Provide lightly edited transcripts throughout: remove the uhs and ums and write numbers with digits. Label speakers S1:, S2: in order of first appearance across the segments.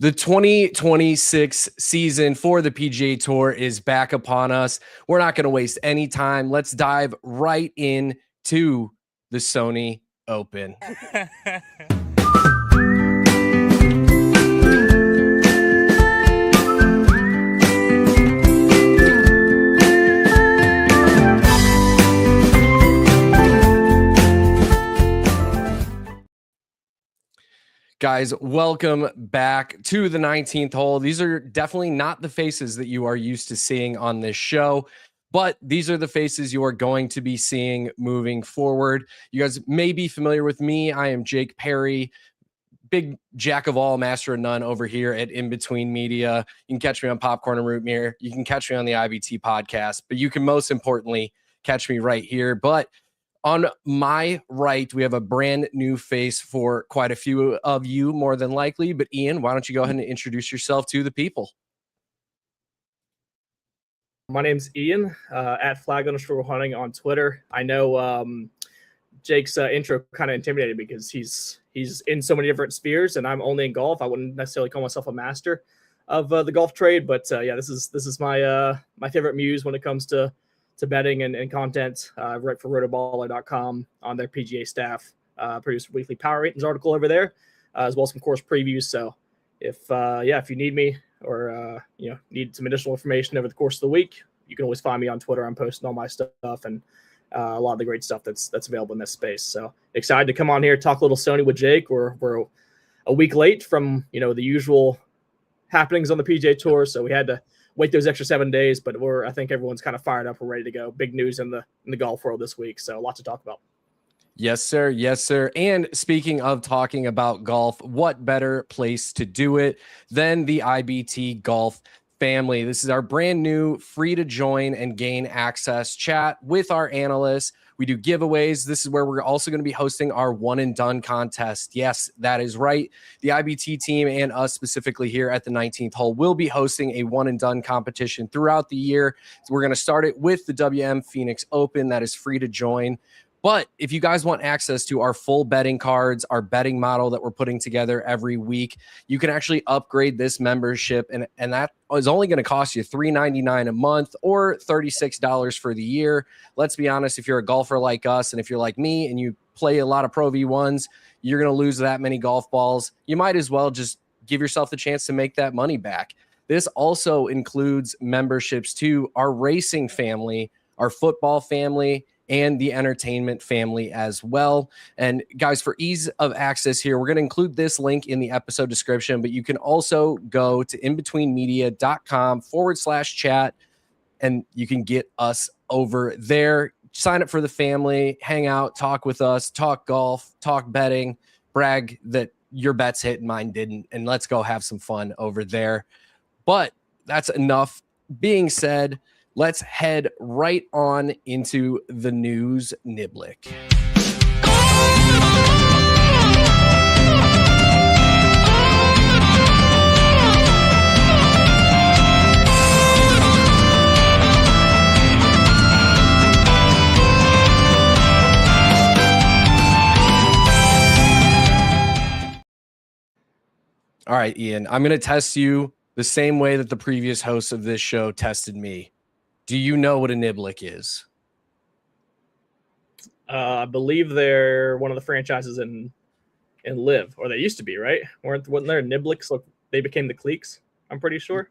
S1: The 2026 season for the PGA Tour is back upon us. We're not going to waste any time. Let's dive right into the Sony Open. Guys, welcome back to the 19th hole. These are definitely not the faces that you are used to seeing on this show, but these are the faces you are going to be seeing moving forward. You guys may be familiar with me. I am Jake Parry, big jack of all, master of none over here at In Between Media. You can catch me on Popcorn and Root Beer. You can catch me on the IBT podcast, but you can most importantly catch me right here. But on my right, we have a brand new face for quite a few of you, more than likely. But Ian, why don't you go ahead and introduce yourself to the people?
S2: My name's Ian, at flag_hunting on Twitter. I know Jake's intro kind of intimidated because he's in so many different spheres, and I'm only in golf. I wouldn't necessarily call myself a master of the golf trade, but yeah, this is my my favorite muse when it comes to betting and content. I write for rotoballer.com on their PGA staff, produce a weekly power ratings article over there, as well as some course previews. So if you need me or need some additional information over the course of the week, you can always find me on Twitter. I'm posting all my stuff and a lot of the great stuff that's available in this space. So excited to come on here, talk a little Sony with Jake. We're a week late from the usual happenings on the PGA Tour, so we had to wait those extra 7 days, but I think everyone's kind of fired up. We're ready to go. Big news in the golf world this week, so a lot to talk about.
S1: Yes, sir. Yes, sir. And speaking of talking about golf, what better place to do it than the IBT Golf family? This is our brand new free to join and gain access chat with our analysts. We do giveaways. This is where we're also going to be hosting our one and done contest. Yes, that is right. The IBT team and us specifically here at the 19th hole will be hosting a one and done competition throughout the year. So we're going to start it with the WM Phoenix Open. That is free to join. But if you guys want access to our full betting cards, our betting model that we're putting together every week, you can actually upgrade this membership. And that is only going to cost you $3.99 a month or $36 for the year. Let's be honest, if you're a golfer like us and if you're like me and you play a lot of Pro V1s, you're going to lose that many golf balls. You might as well just give yourself the chance to make that money back. This also includes memberships to our racing family, our football family, and the entertainment family as well. And guys, for ease of access here, we're going to include this link in the episode description, but you can also go to inbetweenmedia.com/chat and you can get us over there. Sign up for the family, hang out, talk with us, talk golf, talk betting, brag that your bets hit and mine didn't, and let's go have some fun over there. But that's enough being said. Let's head right on into the news Niblick. All right, Ian, I'm going to test you the same way that the previous hosts of this show tested me. Do you know what a Niblick is?
S2: I believe they're one of the franchises in Live, or they used to be, right? Wasn't there Niblicks? Like they became the Cleeks, I'm pretty sure.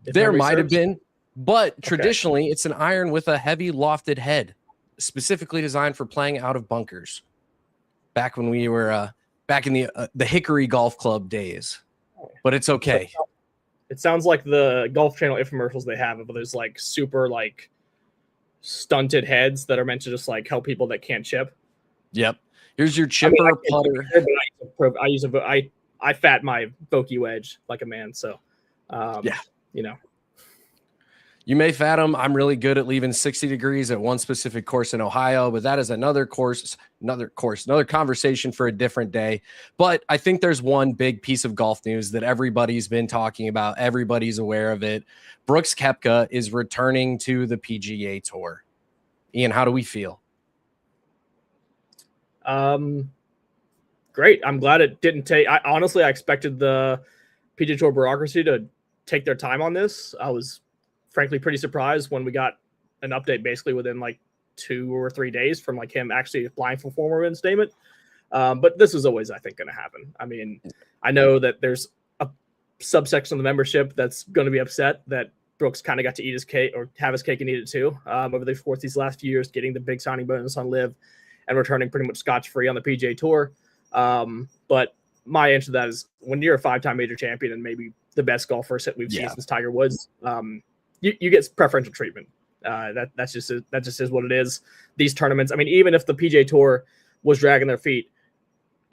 S1: There might have been, but traditionally it's an iron with a heavy lofted head, specifically designed for playing out of bunkers. Back when we were back in the Hickory Golf Club days, but it's okay.
S2: It sounds like the Golf Channel infomercials they have of those like super like stunted heads that are meant to just like help people that can't chip.
S1: Yep. Here's your chipper putter.
S2: I fat my Vokey wedge like a man. So,
S1: yeah,
S2: You
S1: may fat them. I'm really good at leaving 60 degrees at one specific course in Ohio, but that is another conversation for a different day. But I think there's one big piece of golf news that everybody's been talking about. Everybody's aware of it. Brooks Koepka is returning to the PGA Tour. Ian, how do we feel?
S2: Great. I'm glad it didn't take. I expected the PGA Tour bureaucracy to take their time on this. I was frankly pretty surprised when we got an update basically within like 2 or 3 days from like him actually applying for formal reinstatement. But this was always, I think, going to happen. I mean, I know that there's a subsection of the membership that's going to be upset that Brooks kind of got to eat his cake or have his cake and eat it too over the course these last few years, getting the big signing bonus on Live and returning pretty much scotch-free on the PGA Tour. But my answer to that is when you're a 5-time major champion and maybe the best golfer that we've seen since Tiger Woods, you get preferential treatment. That just is what it is. These tournaments, I mean, even if the PGA Tour was dragging their feet,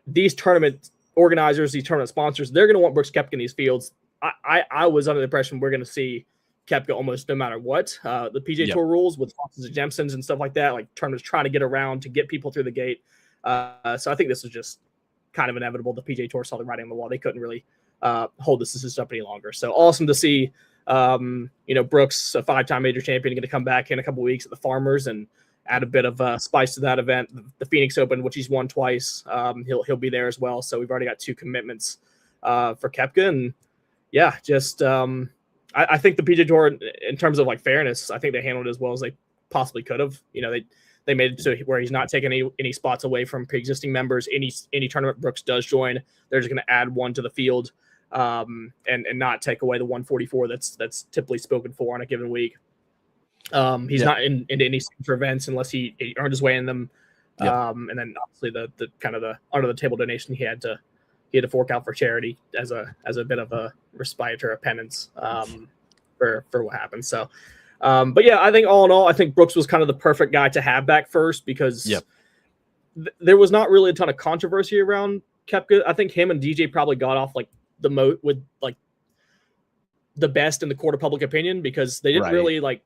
S2: these tournament organizers, these tournament sponsors, they're going to want Brooks Koepka in these fields. I was under the impression we're going to see Koepka almost no matter what. The PGA Tour rules with exemptions and stuff like that, like tournaments trying to get around to get people through the gate. So I think this is just kind of inevitable. The PGA Tour saw the writing on the wall. They couldn't really hold this system up any longer. So awesome to see, Brooks, a 5-time major champion, going to come back in a couple of weeks at the Farmers and add a bit of spice to that event. The Phoenix Open, which he's won twice, he'll be there as well. So we've already got 2 commitments for Koepka. And yeah, just I think the PGA Tour, in terms of like fairness, I think they handled it as well as they possibly could have. They made it so where he's not taking any spots away from pre-existing members. Any tournament Brooks does join, they're just going to add one to the field and not take away the 144 that's typically spoken for on a given week. He's not into any signature events unless he earned his way in them. And then obviously the kind of the under the table donation he had to fork out for charity as a bit of a respite or a penance for what happened. So, but yeah, I think all in all, I think Brooks was kind of the perfect guy to have back first because there was not really a ton of controversy around Koepka. I think him and DJ probably got off like with like the best in the court of public opinion because they didn't really like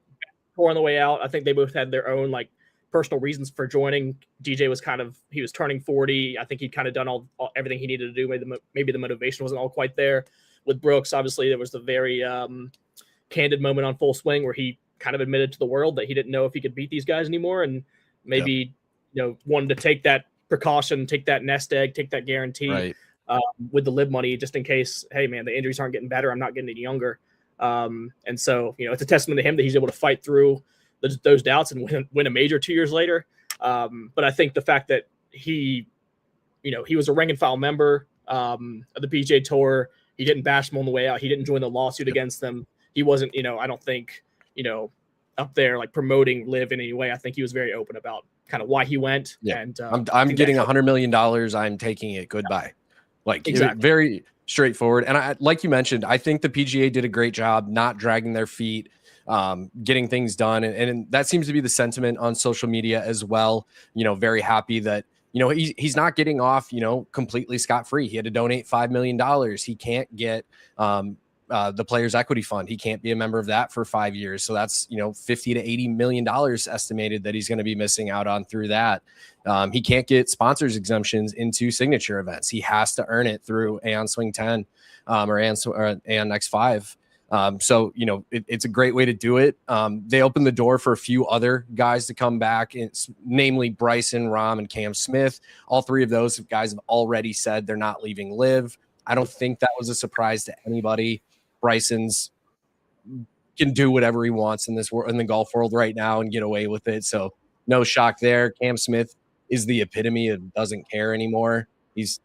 S2: pour on the way out. I think they both had their own like personal reasons for joining. DJ was he was turning 40. I think he'd kind of done everything he needed to do. Maybe the motivation wasn't all quite there. With Brooks, obviously there was the very candid moment on Full Swing where he kind of admitted to the world that he didn't know if he could beat these guys anymore, and maybe wanted to take that precaution, take that nest egg, take that guarantee with the Live money just in case. Hey man, the injuries aren't getting better. I'm not getting any younger. And so it's a testament to him that he's able to fight through those doubts and win a major 2 years later. But I think the fact that he was a rank and file member of the PGA Tour, he didn't bash them on the way out. He didn't join the lawsuit against them. He wasn't, I don't think, up there like promoting Live in any way. I think he was very open about kind of why he went. Yeah. And
S1: I'm getting $100 million. I'm taking it. Goodbye. Like very straightforward. And I, like you mentioned, I think the PGA did a great job not dragging their feet, getting things done. And that seems to be the sentiment on social media as well. Very happy that, he's not getting off, completely scot-free. He had to donate $5 million. He can't get the Players Equity Fund. He can't be a member of that for 5 years. So that's, $50 to $80 million estimated that he's going to be missing out on through that. He can't get sponsors exemptions into signature events. He has to earn it through Aon Swing 10 or Aon X5. So, it's a great way to do it. They opened the door for a few other guys to come back, namely Bryson, Rahm, and Cam Smith. All 3 of those guys have already said they're not leaving Live. I don't think that was a surprise to anybody. Bryson's can do whatever he wants in this world, in the golf world right now, and get away with it. So no shock there. Cam Smith is the epitome of doesn't care anymore. He's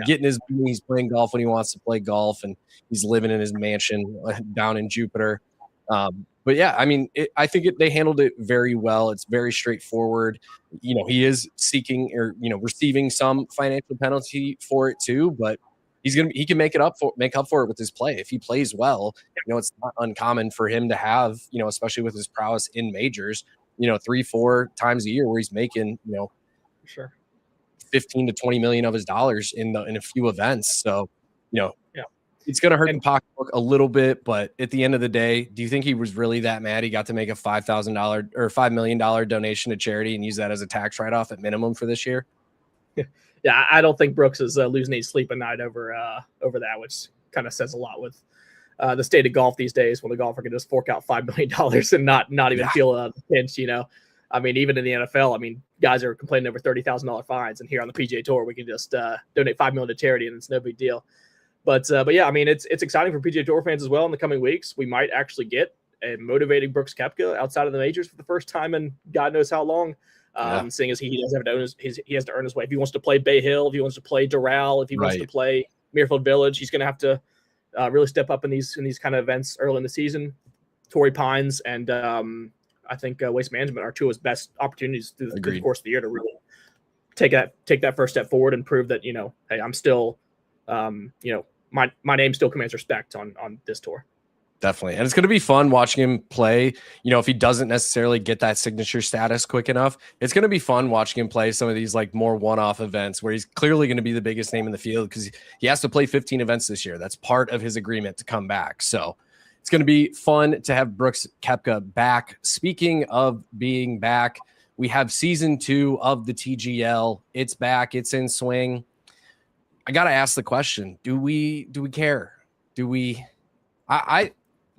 S1: getting his, he's playing golf when he wants to play golf, and he's living in his mansion down in Jupiter. But yeah, I mean, I think they handled it very well. It's very straightforward. He is seeking or, receiving some financial penalty for it too, but he can make up for it with his play. If he plays well, it's not uncommon for him to have, especially with his prowess in majors, 3-4 times a year where he's making,
S2: sure,
S1: 15 to 20 million of his dollars in a few events. So, it's going to hurt the pocketbook a little bit, but at the end of the day, do you think he was really that mad? He got to make a $5,000 or $5 million donation to charity and use that as a tax write-off at minimum for this year.
S2: Yeah, I don't think Brooks is losing any sleep at night over that, which kind of says a lot with the state of golf these days, when the golfer can just fork out $5 million and not even feel the pinch. I mean, even in the NFL, guys are complaining over $30,000 fines, and here on the PGA Tour, we can just donate $5 million to charity, and it's no big deal. But yeah, I mean, it's exciting for PGA Tour fans as well in the coming weeks. We might actually get a motivating Brooks Koepka outside of the majors for the first time in God knows how long. Seeing as he doesn't have to earn he has to earn his way. If he wants to play Bay Hill, if he wants to play Doral, if he wants to play Muirfield Village, he's going to have to really step up in these kind of events early in the season. Torrey Pines and I think Waste Management are two of his best opportunities through the course of the year to really take that first step forward and prove that, hey, I'm still, my name still commands respect on this tour.
S1: Definitely. And it's going to be fun watching him play. If he doesn't necessarily get that signature status quick enough, it's going to be fun watching him play some of these like more one-off events where he's clearly going to be the biggest name in the field because he has to play 15 events this year. That's part of his agreement to come back. So it's going to be fun to have Brooks Koepka back. Speaking of being back, we have season 2 of the TGL. It's back. It's in swing. I got to ask the question. Do we care?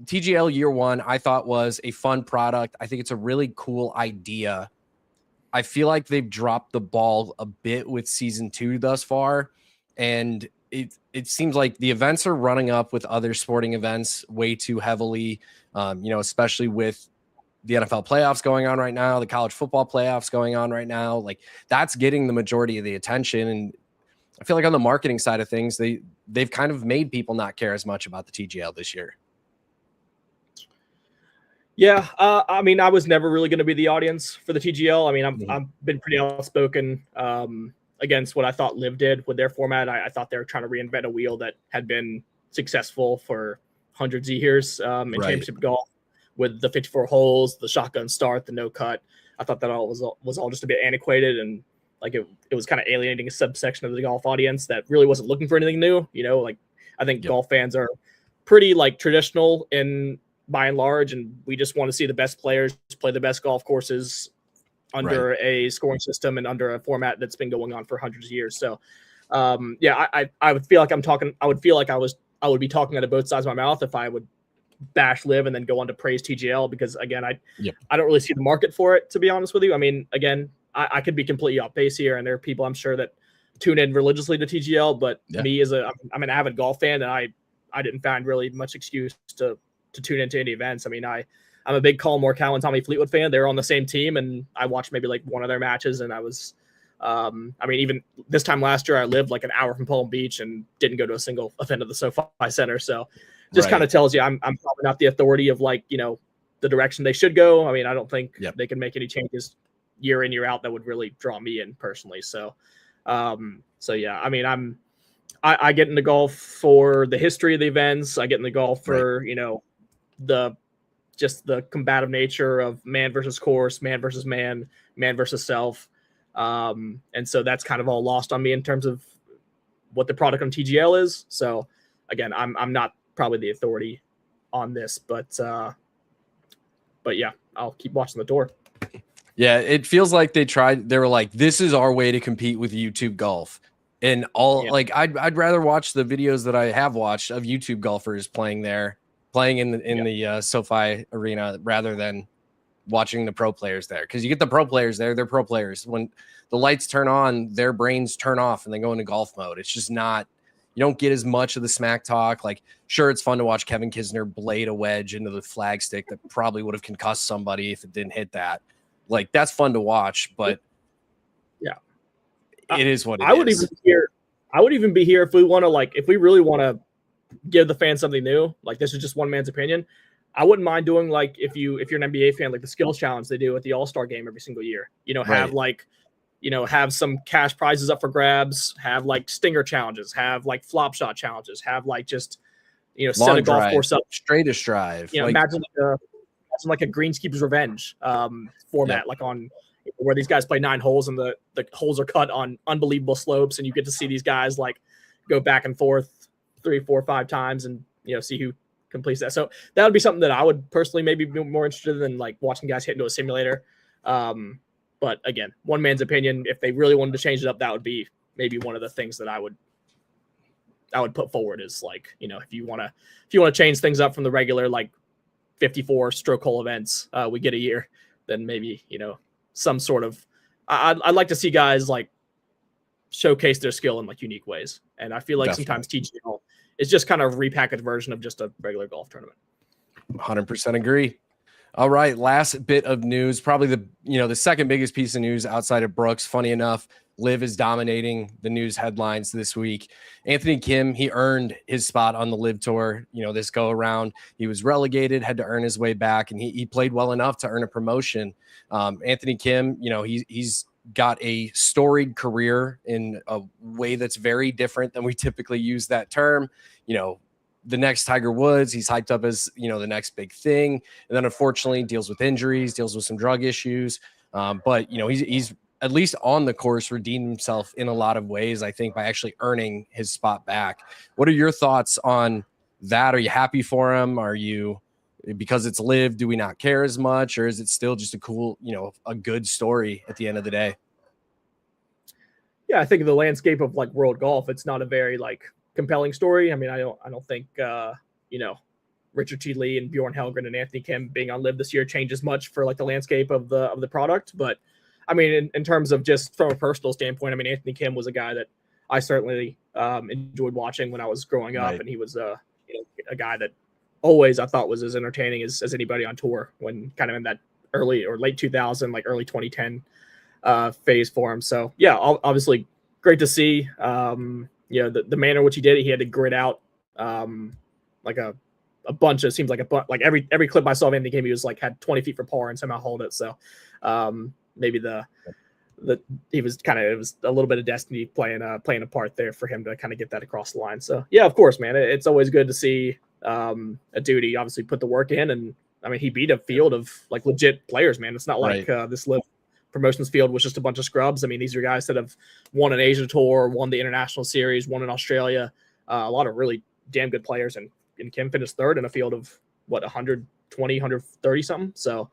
S1: TGL year 1, I thought was a fun product. I think it's a really cool idea. I feel like they've dropped the ball a bit with season 2 thus far. And it seems like the events are running up with other sporting events way too heavily, especially with the NFL playoffs going on right now, the college football playoffs going on right now. Like that's getting the majority of the attention. And I feel like on the marketing side of things, they've kind of made people not care as much about the TGL this year.
S2: Yeah, I mean, I was never really going to be the audience for the TGL. I mean, I've been pretty outspoken against what I thought Liv did with their format. I thought they were trying to reinvent a wheel that had been successful for hundreds of years in championship golf with the 54 holes, the shotgun start, the no cut. I thought that all was all just a bit antiquated and like it was kind of alienating a subsection of the golf audience that really wasn't looking for anything new. Like I think golf fans are pretty like traditional in by and large, and we just want to see the best players play the best golf courses under a scoring system and under a format that's been going on for hundreds of years. So, I would feel like I would be talking out of both sides of my mouth if I would bash Liv and then go on to praise TGL because again, I don't really see the market for it, to be honest with you. I mean, again, I could be completely off base here, and there are people I'm sure that tune in religiously to TGL, but me I'm an avid golf fan, and I didn't find really much excuse to tune into any events. I mean, I'm a big Collin Morikawa and Tommy Fleetwood fan. They were on the same team, and I watched maybe like one of their matches, and I was, I mean, even this time last year, I lived like an hour from Palm Beach and didn't go to a single event of the SoFi Center. So just kind of tells you I'm probably not the authority of like, the direction they should go. I mean, I don't think they can make any changes year in, year out that would really draw me in personally. So, yeah, I mean, I get into golf for the history of the events. I get into golf for, the combative nature of man versus course, man versus man versus self. And so that's kind of all lost on me in terms of what the product on TGL is. So again, I'm not probably the authority on this, but yeah, I'll keep watching the tour.
S1: Yeah, it feels like they were like, this is our way to compete with YouTube golf. And like I'd rather watch the videos that I have watched of YouTube golfers playing in the SoFi arena rather than watching the pro players there. Because you get the pro players there, they're pro players. When the lights turn on, their brains turn off and they go into golf mode. It's just not, you don't get as much of the smack talk. Like, sure, it's fun to watch Kevin Kisner blade a wedge into the flag stick that probably would have concussed somebody if it didn't hit that. Like, that's fun to watch, but it is what it is.
S2: I would even be here if we want to, like, if we really want to give the fans something new, like this is just one man's opinion. I wouldn't mind doing like if you're an NBA fan, like the skills challenge they do at the All-Star game every single year. Have like, have some cash prizes up for grabs, have like stinger challenges, have like flop shot challenges, have like just set a golf course up,
S1: straightest drive.
S2: Imagine like a greenskeeper's revenge format, like on where these guys play 9 holes and the holes are cut on unbelievable slopes, and you get to see these guys like go back and forth 3, 4, 5 times and see who completes that. So that would be something that I would personally maybe be more interested in like watching guys hit into a simulator. But again, one man's opinion. If they really wanted to change it up, that would be maybe one of the things that I would put forward is like, if you want to change things up from the regular like 54 stroke hole events we get a year, then maybe some sort of I'd like to see guys like showcase their skill in like unique ways. And I feel like sometimes TGL it's just kind of a repackaged version of just a regular golf tournament.
S1: 100% agree. All right, last bit of news, probably the second biggest piece of news outside of Brooks. Funny enough, Liv is dominating the news headlines this week. Anthony Kim, he earned his spot on the Liv Tour. This go around, he was relegated, had to earn his way back, and he played well enough to earn a promotion. Anthony Kim, he's got a storied career in a way that's very different than we typically use that term. The next Tiger Woods, he's hyped up as, the next big thing. And then unfortunately deals with injuries, deals with some drug issues. But he's at least on the course redeemed himself in a lot of ways, I think, by actually earning his spot back. What are your thoughts on that? Are you happy for him? Are you, because it's Liv, do we not care as much? Or is it still just a cool, a good story at the end of the day?
S2: Yeah, I think the landscape of like world golf, it's not a very compelling story. I mean, I don't think Richard T. Lee and Bjorn Helgren and Anthony Kim being on Liv this year changes much for the landscape of the product. But I mean, in terms of just from a personal standpoint, I mean, Anthony Kim was a guy that I certainly enjoyed watching when I was growing up, right. And he was a guy that always I thought was as entertaining as anybody on tour when kind of in that early or late 2000, early 2010 phase for him. So yeah, obviously great to see. The manner in which he did it, he had to grit out a bunch of, seems like every clip I saw of Anthony Kim, he was had 20 feet for par and somehow hold it. So maybe it was a little bit of destiny playing a part there for him to kind of get that across the line. So yeah, of course, man, it's always good to see a dude. He obviously put the work in, and I mean, he beat a field of legit players, man. It's not like this Liv Promotions field was just a bunch of scrubs. I mean, these are guys that have won an Asia Tour, won the International Series, won in Australia. A lot of really damn good players, and Kim finished third in a field of 120, 130 something. So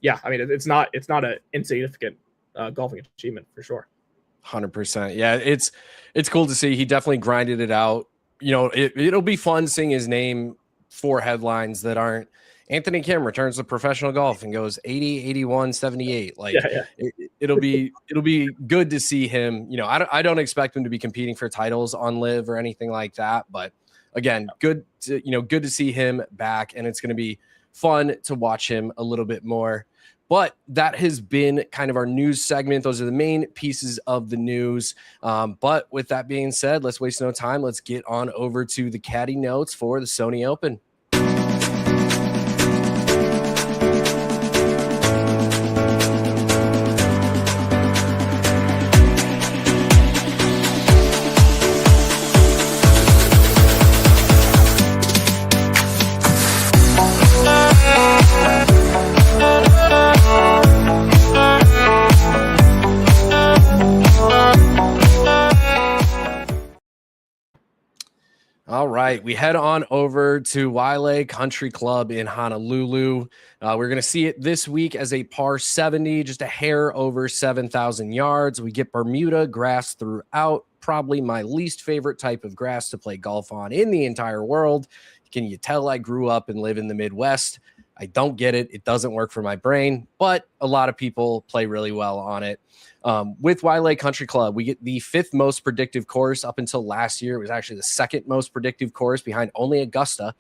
S2: yeah, I mean, it's not an insignificant golfing achievement for sure.
S1: 100%. Yeah, it's cool to see. He definitely grinded it out. It'll be fun seeing his name for headlines that aren't Anthony Kim returns to professional golf and goes 80, 81, 78. It'll be good to see him. I don't expect him to be competing for titles on Liv or anything like that. But again, good to see him back, and it's going to be fun to watch him a little bit more. But that has been kind of our news segment. Those are the main pieces of the news. But with that being said, let's waste no time. Let's get on over to the caddy notes for the Sony Open. All right, we head on over to Waialae Country Club in Honolulu. We're going to see it this week as a par 70, just a hair over 7,000 yards. We get Bermuda grass throughout, probably my least favorite type of grass to play golf on in the entire world. Can you tell I grew up and live in the Midwest? I don't get it. It doesn't work for my brain, but a lot of people play really well on it. With Waialae Country Club, we get the 5th most predictive course. Up until last year, it was actually the 2nd most predictive course behind only Augusta.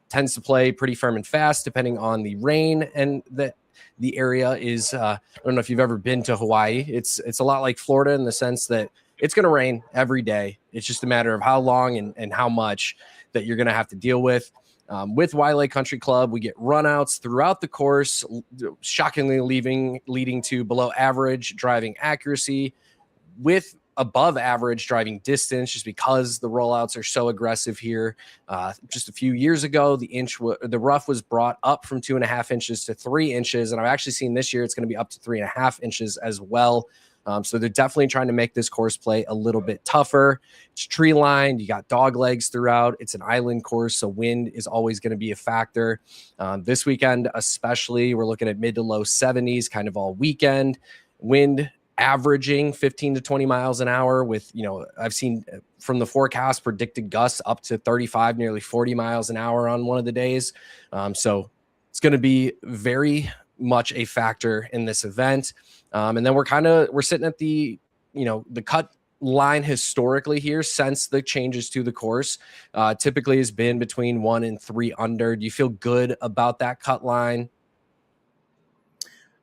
S1: Tends to play pretty firm and fast depending on the rain, and the area is, I don't know if you've ever been to Hawaii. It's a lot like Florida in the sense that it's going to rain every day. It's just a matter of how long and how much that you're going to have to deal with. With Waialae Country Club, we get runouts throughout the course, shockingly leading to below average driving accuracy with above average driving distance, just because the rollouts are so aggressive here. Just a few years ago, the rough was brought up from 2.5 inches to 3 inches, and I've actually seen this year it's going to be up to 3.5 inches as well. So they're definitely trying to make this course play a little bit tougher. It's tree lined. You got dog legs throughout. It's an island course, so wind is always going to be a factor. This weekend especially, we're looking at mid to low 70s kind of all weekend. Wind averaging 15 to 20 miles an hour with, I've seen from the forecast predicted gusts up to 35, nearly 40 miles an hour on one of the days. So it's going to be very much a factor in this event. And then we're sitting at the cut line historically here since the changes to the course typically has been between 1 and 3 under. Do you feel good about that cut line?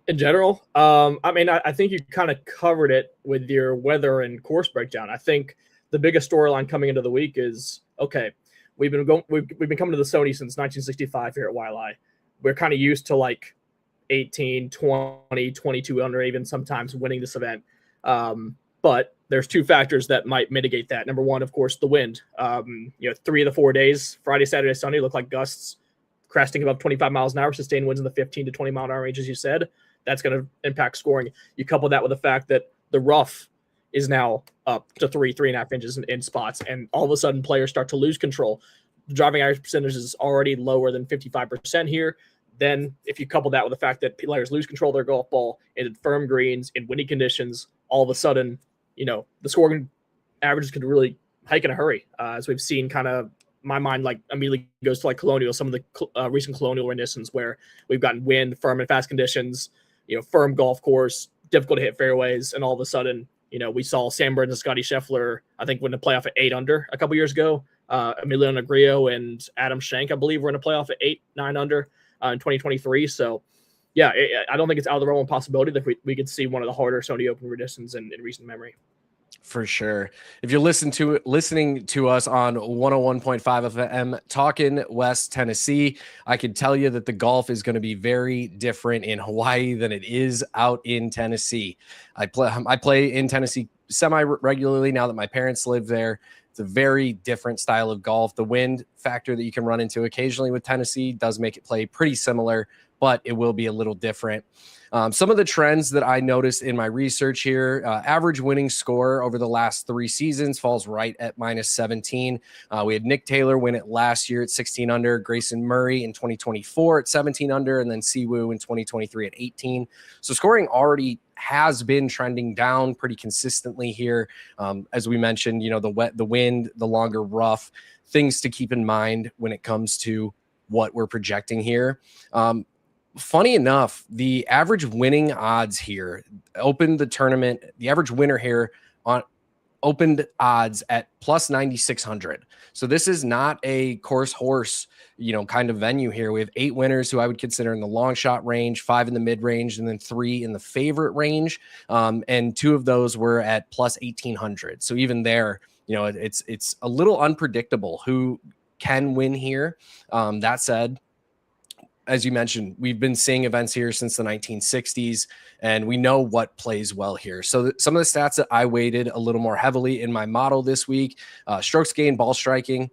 S2: In general, I think you kind of covered it with your weather and course breakdown. I think the biggest storyline coming into the week is, okay, we've been coming to the Sony since 1965 here at Waialae. We're kind of used to like 18, 20, 22 under, even sometimes winning this event. But there's two factors that might mitigate that. Number one, of course, the wind. 3 of the 4 days, Friday, Saturday, Sunday, look like gusts cresting above 25 miles an hour, sustained winds in the 15 to 20 mile an hour range, as you said. That's going to impact scoring. You couple that with the fact that the rough is now up to 3.5 inches in spots, and all of a sudden players start to lose control. The driving average percentage is already lower than 55% here. Then if you couple that with the fact that players lose control of their golf ball in firm greens, in windy conditions, all of a sudden, the scoring averages could really hike in a hurry. As we've seen, kind of my mind like immediately goes to like Colonial, some of the recent Colonial renditions where we've gotten wind, firm and fast conditions, firm golf course, difficult to hit fairways, and all of a sudden, we saw Sam Burns and Scotty Scheffler, I think, win a playoff at 8 under a couple years ago. Emiliano Grillo and Adam Schenk, I believe, were in a playoff at 9 under in 2023. So, yeah, I don't think it's out of the realm of possibility that we could see one of the harder Sony Open renditions in recent memory.
S1: For sure. If you're listening to us on 101.5 FM talking West Tennessee, I can tell you that the golf is going to be very different in Hawaii than it is out in Tennessee. I play in Tennessee semi-regularly now that my parents live there. It's a very different style of golf. The wind factor that you can run into occasionally with Tennessee does make it play pretty similar, but it will be a little different. Some of the trends that I noticed in my research here, average winning score over the last 3 seasons falls right at -17. We had Nick Taylor win it last year at 16 under, Grayson Murray in 2024 at 17 under, and then Siwoo in 2023 at 18. So scoring already has been trending down pretty consistently here. As we mentioned, the wind, the longer rough, things to keep in mind when it comes to what we're projecting here. Funny enough, the average winning odds here opened the tournament. The average winner here opened odds at plus 9,600. So this is not a course horse, kind of venue here. We have 8 winners who I would consider in the long shot range, 5 in the mid range, and then 3 in the favorite range. And 2 of those were at plus 1,800. So even there, it's a little unpredictable who can win here. That said, as you mentioned, we've been seeing events here since the 1960s, and we know what plays well here. So some of the stats that I weighted a little more heavily in my model this week, strokes gained, ball striking,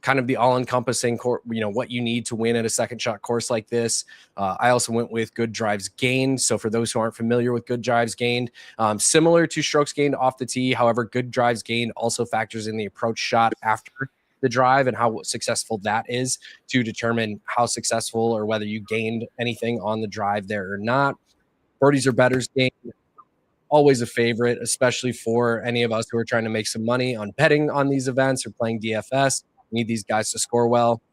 S1: kind of the all-encompassing, what you need to win at a second shot course like this. I also went with good drives gained. So for those who aren't familiar with good drives gained, similar to strokes gained off the tee, however, good drives gained also factors in the approach shot after the drive and how successful that is to determine how successful or whether you gained anything on the drive there or not. Birdies or bettors gained, always a favorite, especially for any of us who are trying to make some money on betting on these events or playing DFS. We need these guys to score well.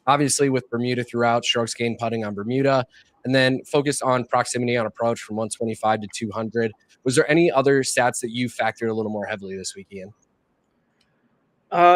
S1: Obviously, with Bermuda throughout, strokes gained putting on Bermuda, and then focused on proximity on approach from 125 to 200. Was there any other stats that you factored a little more heavily this week, Ian?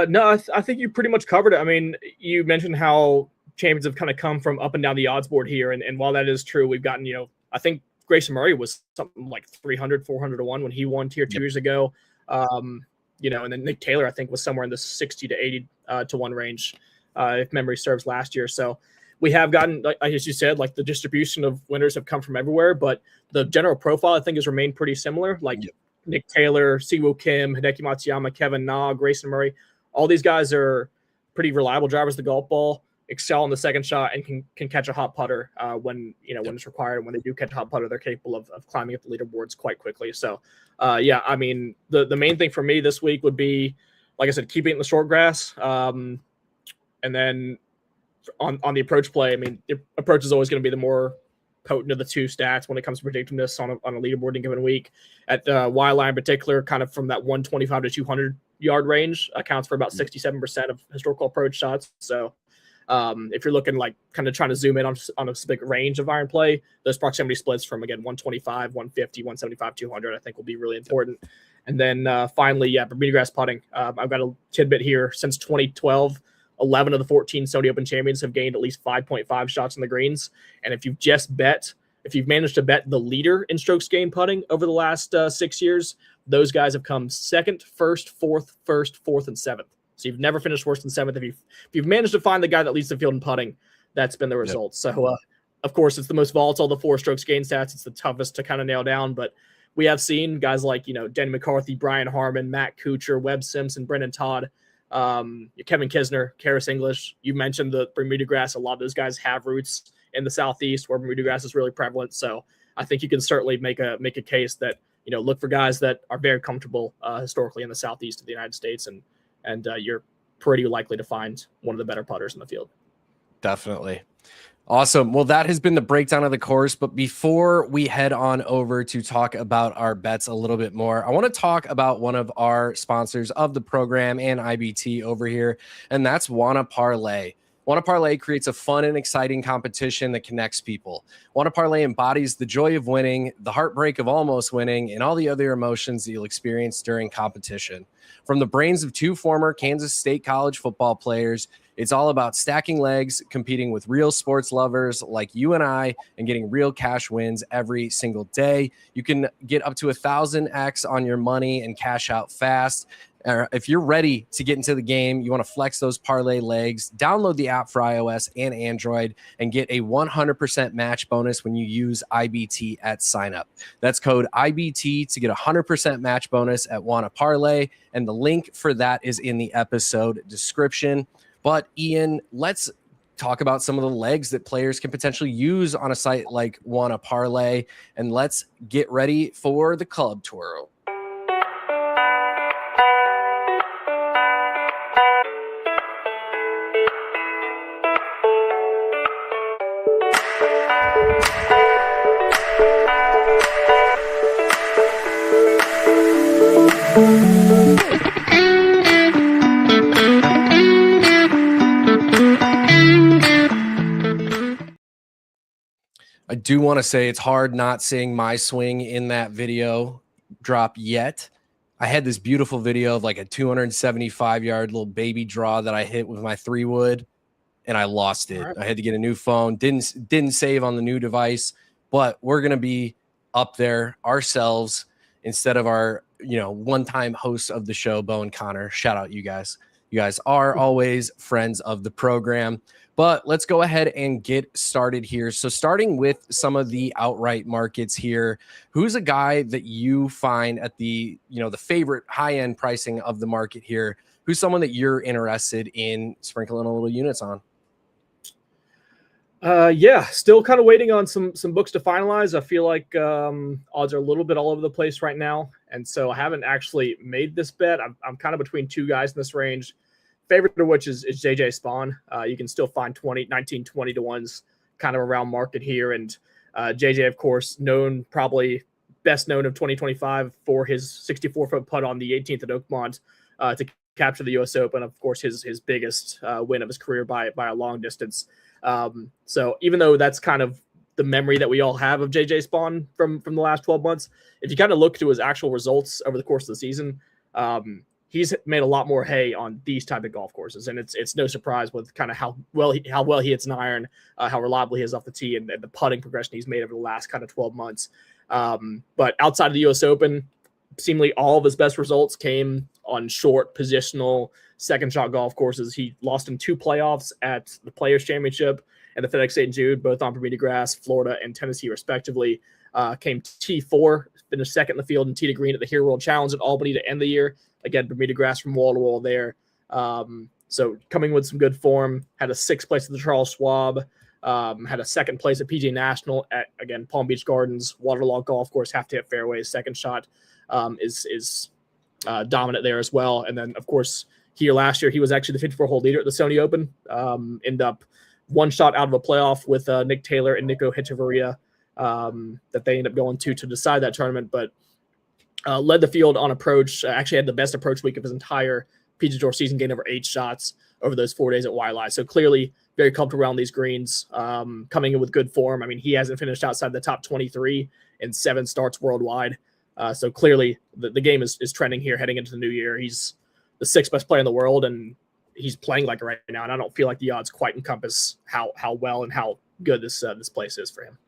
S2: No, I think you pretty much covered it. I mean, you mentioned how champions have kind of come from up and down the odds board here. And while that is true, we've gotten, I think Grayson Murray was something like 300, 400 to 1 when he won here 2 years ago. And then Nick Taylor, I think, was somewhere in the 60 to 80 to 1 range, if memory serves, last year. So we have gotten, like as you said, like the distribution of winners have come from everywhere, but the general profile, I think, has remained pretty similar. Like Nick Taylor, Siwoo Kim, Hideki Matsuyama, Kevin Na, Grayson Murray. All these guys are pretty reliable drivers of the golf ball, excel in the second shot, and can catch a hot putter when it's required. When they do catch a hot putter, they're capable of climbing up the leaderboards quite quickly. So, I mean, the main thing for me this week would be, like I said, keeping it in the short grass. And then on the approach play, I mean, the approach is always going to be the more potent of the 2 stats when it comes to predictiveness on a leaderboard in a given week. At Waialae in particular, kind of from that 125 to 200 yard range, accounts for about 67% of historical approach shots. So if you're looking like kind of trying to zoom in on a specific range of iron play, those proximity splits from, again, 125, 150, 175, 200, I think will be really important. And then finally, Bermuda grass putting. I've got a tidbit here. Since 2012, 11 of the 14 Sony Open champions have gained at least 5.5 shots on the greens. And if you've managed to bet the leader in strokes gained putting over the last 6 years, those guys have come second, first, fourth, and seventh. So you've never finished worse than seventh. If you've managed to find the guy that leads the field in putting, that's been the result. Yep. So, of course, it's the most volatile of the 4 strokes gained stats. It's the toughest to kind of nail down, but we have seen guys like, Denny McCarthy, Brian Harmon, Matt Kuchar, Webb Simpson, Brendan Todd, Kevin Kisner, Karis English. You mentioned the Bermuda grass. A lot of those guys have roots in the Southeast where Bermuda grass is really prevalent. So I think you can certainly make a case that, look for guys that are very comfortable historically in the Southeast of the United States, and you're pretty likely to find one of the better putters in the field.
S1: Definitely. Awesome. Well, that has been the breakdown of the course. But before we head on over to talk about our bets a little bit more, I want to talk about one of our sponsors of the program and IBT over here, and that's WannaParlay. WannaParlay creates a fun and exciting competition that connects people. WannaParlay embodies the joy of winning, the heartbreak of almost winning, and all the other emotions that you'll experience during competition. From the brains of 2 former Kansas State college football players, it's all about stacking legs, competing with real sports lovers like you and I, and getting real cash wins every single day. You can get up to 1,000x on your money and cash out fast. If you're ready to get into the game, you want to flex those parlay legs, download the app for iOS and Android and get a 100% match bonus when you use IBT at signup. That's code IBT to get a 100% match bonus at WannaParlay, and the link for that is in the episode description. But Ian, let's talk about some of the legs that players can potentially use on a site like WannaParlay, and let's get ready for the club twirl. I do want to say it's hard not seeing my swing in that video drop yet. I had this beautiful video of like a 275-yard little baby draw that I hit with my 3-wood, and I lost it. Right. I had to get a new phone. Didn't save on the new device, but we're going to be up there ourselves instead of our, one-time hosts of the show, Bo and Connor. Shout out you guys. You guys are always friends of the program. But let's go ahead and get started here. So starting with some of the outright markets here, who's a guy that you find at the, the favorite high-end pricing of the market here? Who's someone that you're interested in sprinkling a little units on?
S2: Still kind of waiting on some books to finalize. I feel like odds are a little bit all over the place right now. And so I haven't actually made this bet. I'm kind of between 2 guys in this range. Favorite of which is JJ Spaun. You can still find 19, 20 to 1s kind of around market here. And JJ, of course, probably best known of 2025 for his 64-foot putt on the 18th at Oakmont to capture the U.S. Open. Of course, his biggest win of his career by a long distance. So even though that's kind of the memory that we all have of JJ Spaun from the last 12 months, if you kind of look to his actual results over the course of the season, he's made a lot more hay on these type of golf courses, and it's no surprise with kind of how well he hits an iron, how reliable he is off the tee, and the putting progression he's made over the last kind of 12 months. But outside of the U.S. Open, seemingly all of his best results came on short positional second shot golf courses. He lost in 2 playoffs at the Players Championship and the FedEx St. Jude, both on Bermuda grass, Florida and Tennessee respectively. Came T4, finished second in the field and tee to green at the Hero World Challenge at Albany to end the year. Again, Bermuda grass from wall to wall there. So coming with some good form, had a 6th place at the Charles Schwab, had a 2nd place at PGA National at, again, Palm Beach Gardens, waterlogged golf course, have to hit fairways. Second shot is dominant there as well. And then, of course, here last year, he was actually the 54-hole leader at the Sony Open. Ended up 1 shot out of a playoff with Nick Taylor and Nico Hechavarria that they ended up going to decide that tournament. But led the field on approach, actually had the best approach week of his entire PGA Tour season, gained over 8 shots over those 4 days at Waialae. So clearly very comfortable around these greens, coming in with good form. I mean, he hasn't finished outside the top 23 in 7 starts worldwide. So clearly the game is trending here heading into the new year. He's the 6th best player in the world, and he's playing like it right now. And I don't feel like the odds quite encompass how well and how good this place is for him.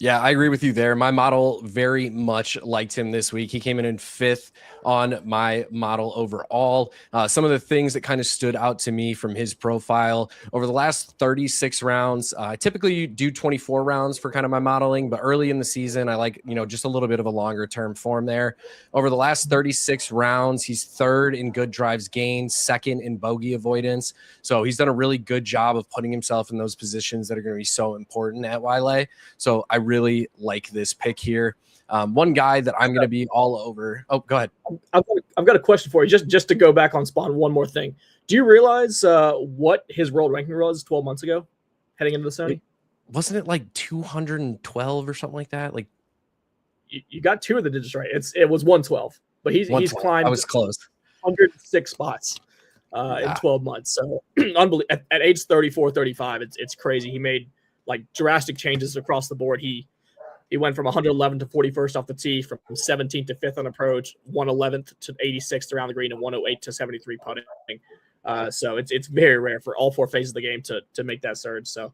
S1: Yeah, I agree with you there. My model very much liked him this week. He came in 5th on my model overall. Some of the things that kind of stood out to me from his profile over the last 36 rounds, I typically do 24 rounds for kind of my modeling, but early in the season, I like, just a little bit of a longer term form there. Over the last 36 rounds, he's 3rd in good drives gained, 2nd in bogey avoidance. So he's done a really good job of putting himself in those positions that are going to be so important at Waialae. So I really like this pick here. One guy that I'm going to be all over. Oh, go ahead.
S2: I've got a question for you. Just to go back on Spaun, one more thing. Do you realize what his world ranking was 12 months ago, heading into the Sony?
S1: Wasn't it like 212 or something like that? Like
S2: you got 2 of the digits right. It was 112, but he's climbed.
S1: I was close.
S2: 106 spots in 12 months. So unbelievable. At age 34, 35, it's crazy. He made like drastic changes across the board. He went from 111 to 41st off the tee, from 17th to 5th on approach, 111th to 86th around the green, and 108 to 73 putting. So it's very rare for all 4 phases of the game to make that surge. So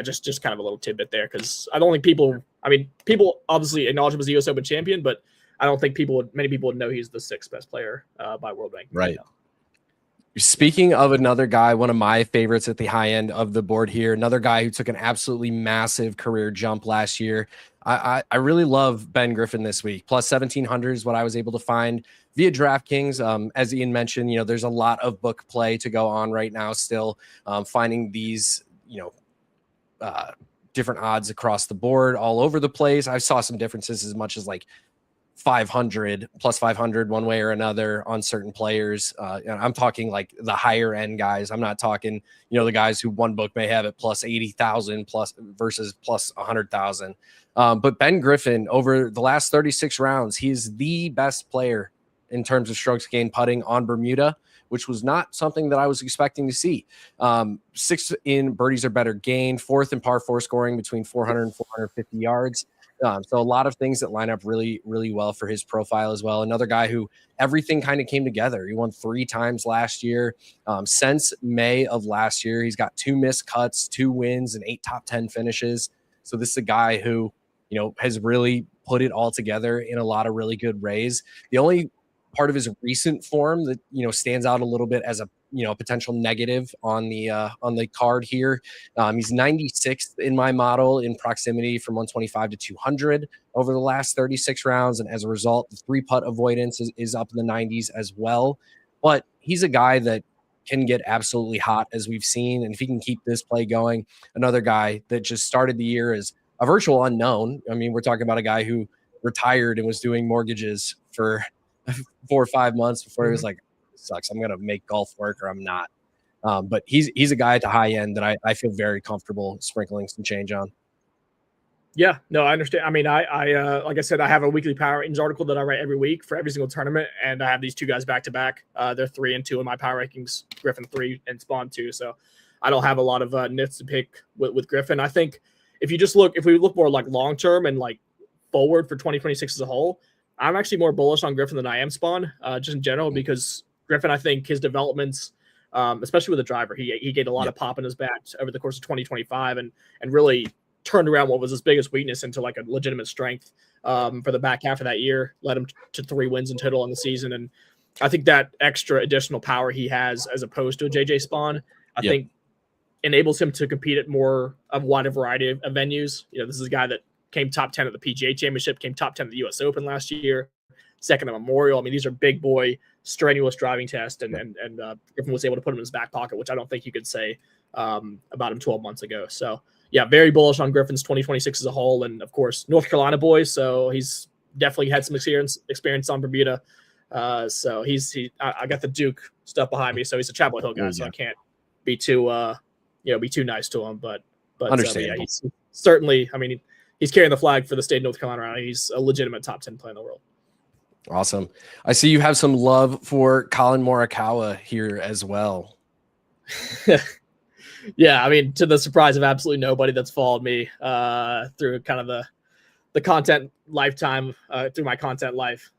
S2: just kind of a little tidbit there, because I don't think people obviously acknowledge him as the U.S. Open champion, but I don't think many people would know he's the 6th best player by world ranking.
S1: Right. Speaking of another guy, one of my favorites at the high end of the board here, another guy who took an absolutely massive career jump last year. I really love Ben Griffin this week. Plus 1,700 is what I was able to find via DraftKings. As Ian mentioned, there's a lot of book play to go on right now still. Finding these, different odds across the board all over the place. I saw some differences as much as like 500 plus 500 one way or another on certain players. And I'm talking like the higher end guys. I'm not talking, the guys who one book may have it plus 80,000 plus versus plus 100,000. But Ben Griffin, over the last 36 rounds, he's the best player in terms of strokes gained putting on Bermuda, which was not something that I was expecting to see. 6th in birdies or better gained, 4th in par 4 scoring between 400 and 450 yards. So a lot of things that line up really, really well for his profile as well. Another guy who everything kind of came together. He won 3 times last year. Since May of last year, he's got 2 missed cuts, 2 wins, and 8 top 10 finishes. So this is a guy who, has really put it all together in a lot of really good ways. The only part of his recent form that, stands out a little bit as a, potential negative on the card here. He's 96th in my model in proximity from 125 to 200 over the last 36 rounds. And as a result, the 3-putt avoidance is up in the 90s as well. But he's a guy that can get absolutely hot, as we've seen. And if he can keep this play going, another guy that just started the year as a virtual unknown. I mean, we're talking about a guy who retired and was doing mortgages for 4 or 5 months before he was like, sucks, I'm gonna make golf work or I'm not. But he's a guy at the high end that I feel very comfortable sprinkling some change on.
S2: Yeah, no, I understand. I mean, I like I said, I have a weekly power ratings article that I write every week for every single tournament, and I have these 2 guys back to back. They're 3 and 2 in my power rankings, Griffin 3 and Spaun 2. So I don't have a lot of nits to pick with Griffin. I think if we look more like long term and like forward for 2026 as a whole, I'm actually more bullish on Griffin than I am Spaun, just in general, because Griffin, I think his developments, especially with the driver, he gained a lot of pop in his bat over the course of 2025 and really turned around what was his biggest weakness into like a legitimate strength for the back half of that year, led him to 3 wins in total in the season. And I think that extra additional power he has as opposed to a JJ Spaun, I think enables him to compete at more of a wider variety of venues. This is a guy that came top 10 at the PGA Championship, came top 10 at the U.S. Open last year, 2nd at Memorial. I mean, these are big boy, strenuous driving tests, and Griffin was able to put him in his back pocket, which I don't think you could say about him 12 months ago. So, yeah, very bullish on Griffin's 2026 as a whole, and of course, North Carolina boy, so he's definitely had some experience on Bermuda. So I got the Duke stuff behind me, so he's a Chapel Hill guy, so I can't be too be too nice to him, but
S1: understandable.
S2: He's certainly, I mean, he's carrying the flag for the state of North Carolina right now. He's a legitimate top 10 player in the world.
S1: Awesome. I see you have some love for Collin Morikawa here as well.
S2: Yeah, I mean, to the surprise of absolutely nobody that's followed me through kind of the content lifetime through my content life.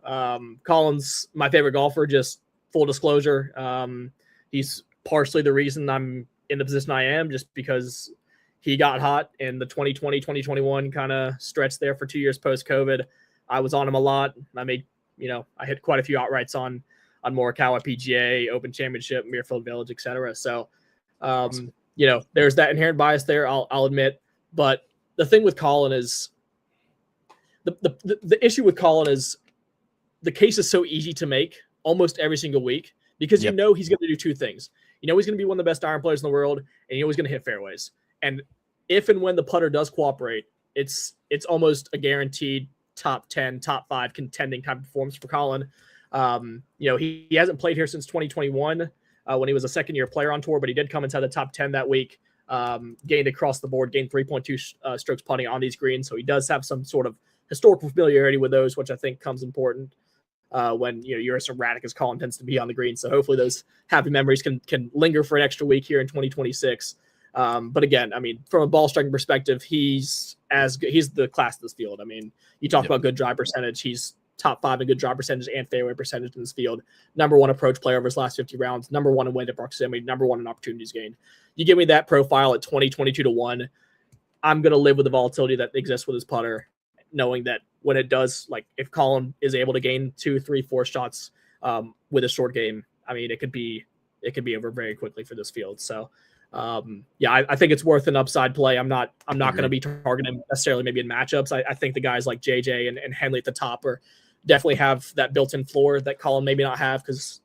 S2: Collin's my favorite golfer, just full disclosure. He's partially the reason I'm in the position I am, just because he got hot in the 2020, 2021 kind of stretch there for 2 years post-COVID. I was on him a lot. I made, I hit quite a few outrights on Morikawa, PGA, Open Championship, Muirfield Village, etc. So, there's that inherent bias there, I'll admit. But the thing with Collin is, the issue with Collin is the case is so easy to make almost every single week because he's going to do two things. He's going to be one of the best iron players in the world, and he's going to hit fairways. And if and when the putter does cooperate, it's almost a guaranteed top 10, top 5 contending type of performance for Collin. He hasn't played here since 2021 when he was a second-year player on tour, but he did come inside the top 10 that week. Gained across the board, gained 3.2 strokes putting on these greens. So he does have some sort of historical familiarity with those, which I think comes important when you're as erratic as Collin tends to be on the green. So hopefully those happy memories can linger for an extra week here in 2026. But again, I mean, from a ball striking perspective, he's the class of this field. I mean, you talk about good drive percentage. He's top 5 in good drive percentage and fairway percentage in this field. Number 1 approach player over his last 50 rounds. Number 1 in weighted proximity. Number 1 in opportunities gained. You give me that profile at 20, 22 to 1. I'm going to live with the volatility that exists with his putter, knowing that when it does, like if Collin is able to gain 2, 3, 4 shots with a short game, I mean, it could be over very quickly for this field. So, I think it's worth an upside play. I'm not going to be targeting necessarily maybe in matchups. I think the guys like JJ and Henley at the top are definitely have that built-in floor that Collin maybe not have because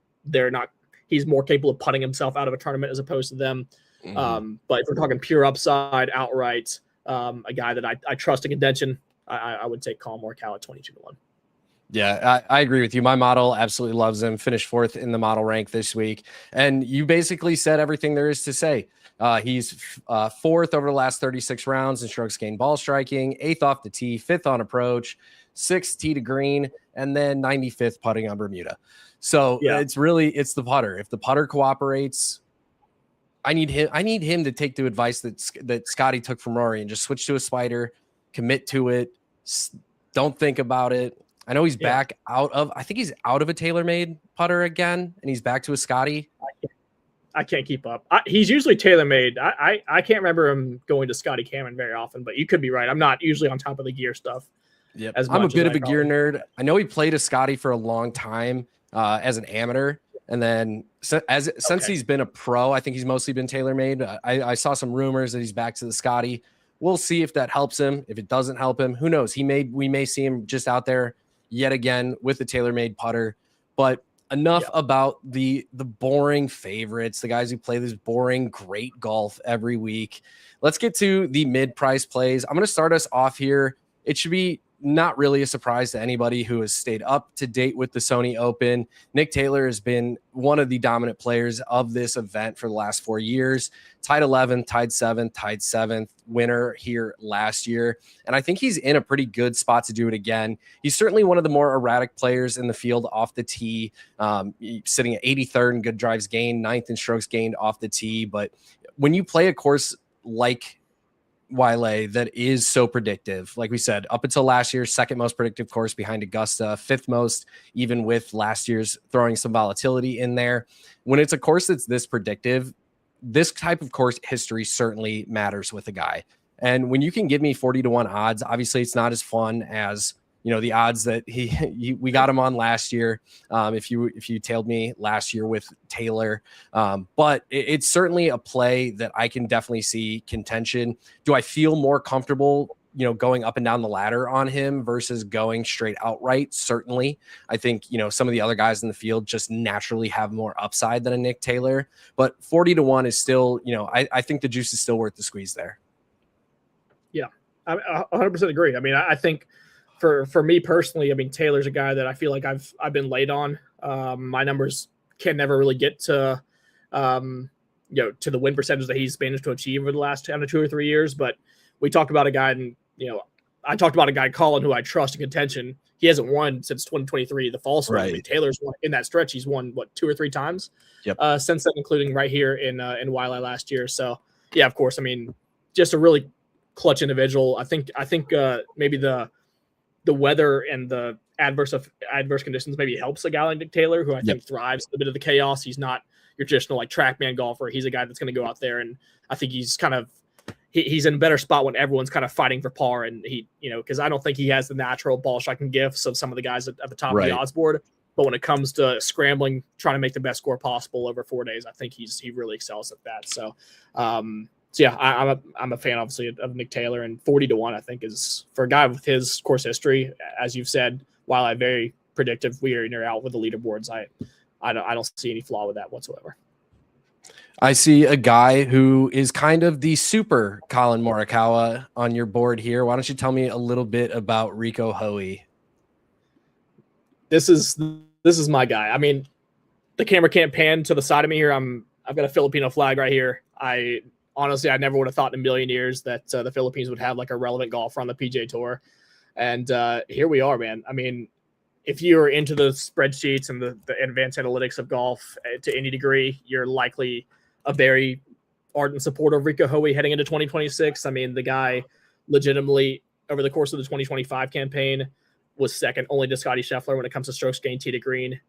S2: he's more capable of putting himself out of a tournament as opposed to them. But if we're talking pure upside outright, a guy that I trust in contention, I would take Collin Morikawa at 22 to 1.
S1: Yeah, I agree with you. My model absolutely loves him. Finished 4th in the model rank this week. And you basically said everything there is to say. He's 4th over the last 36 rounds in strokes gained ball striking, 8th off the tee, 5th on approach, 6th tee to green, and then 95th putting on Bermuda. So it's the putter. If the putter cooperates, I need him to take the advice that Scotty took from Rory and just switch to a spider, commit to it, don't think about it. I know he's back I think he's out of a TaylorMade putter again, and he's back to a Scotty.
S2: I can't keep up. He's usually TaylorMade. I can't remember him going to Scotty Cameron very often, but you could be right. I'm not usually on top of the gear stuff.
S1: Yep. I'm a bit of a gear nerd. I know he played a Scotty for a long time as an amateur. And then since he's been a pro, I think he's mostly been TaylorMade. I saw some rumors that he's back to the Scotty. We'll see if that helps him. If it doesn't help him, who knows? We may see him just out there yet again with the TaylorMade putter. But enough about the boring favorites, the guys who play this boring, great golf every week. Let's get to the mid-price plays. I'm going to start us off here. It should be not really a surprise to anybody who has stayed up to date with the Sony Open. Nick Taylor has been one of the dominant players of this event for the last 4 years. Tied 11th, tied 7th, tied 7th, winner here last year. And I think he's in a pretty good spot to do it again. He's certainly one of the more erratic players in the field off the tee, sitting at 83rd in good drives gained, 9th in strokes gained off the tee. But when you play a course like Waialae that is so predictive, like we said, up until last year's second most predictive course behind Augusta, 5th most, even with last year's throwing some volatility in there. When it's a course that's this predictive, this type of course history certainly matters with a guy. And when you can give me 40 to 1 odds, obviously it's not as fun as, the odds that we got him on last year. If you tailed me last year with Taylor, but it's certainly a play that I can definitely see contention. Do I feel more comfortable, going up and down the ladder on him versus going straight outright? Certainly. I think, some of the other guys in the field just naturally have more upside than a Nick Taylor, but 40 to 1 is still, I think the juice is still worth the squeeze there.
S2: Yeah, I 100% agree. I mean, I think, For me personally, I mean, Taylor's a guy that I feel like I've been late on. My numbers can never really get to, to the win percentage that he's managed to achieve over the last 2 or 3 years. But we talked about a guy, and I talked about a guy, Collin, who I trust in contention. He hasn't won since 2023, the fall spring. Right. I mean, Taylor's won in that stretch. He's won 2 or 3 times since then, including right here in Waialae last year. So yeah, of course. I mean, just a really clutch individual. I think maybe the the weather and the adverse conditions maybe helps a guy like Nick Taylor, who I think thrives in a bit of the chaos. He's not your traditional like TrackMan golfer. He's a guy that's going to go out there, and I think he's kind of he's in a better spot when everyone's kind of fighting for par, and he, because I don't think he has the natural ball striking gifts of some of the guys at the top of the odds board. But when it comes to scrambling, trying to make the best score possible over 4 days, I think he really excels at that. So, yeah, I'm a fan obviously of Nick Taylor, and 40-1 I think is, for a guy with his course history, as you've said, while I'm very predictive, we are in or out with the leaderboards. I don't see any flaw with that whatsoever.
S1: I see a guy who is kind of the super Collin Morikawa on your board here. Why don't you tell me a little bit about Rico Hoey?
S2: This is my guy. I mean, the camera can't pan to the side of me here. I've got a Filipino flag right here. I never would have thought in a million years that the Philippines would have like a relevant golfer on the PGA Tour. And here we are, man. I mean, if you're into the spreadsheets and the advanced analytics of golf to any degree, you're likely a very ardent supporter of Rico Hoey heading into 2026. I mean, the guy legitimately over the course of the 2025 campaign was second only to Scotty Scheffler when it comes to strokes gained tee to green.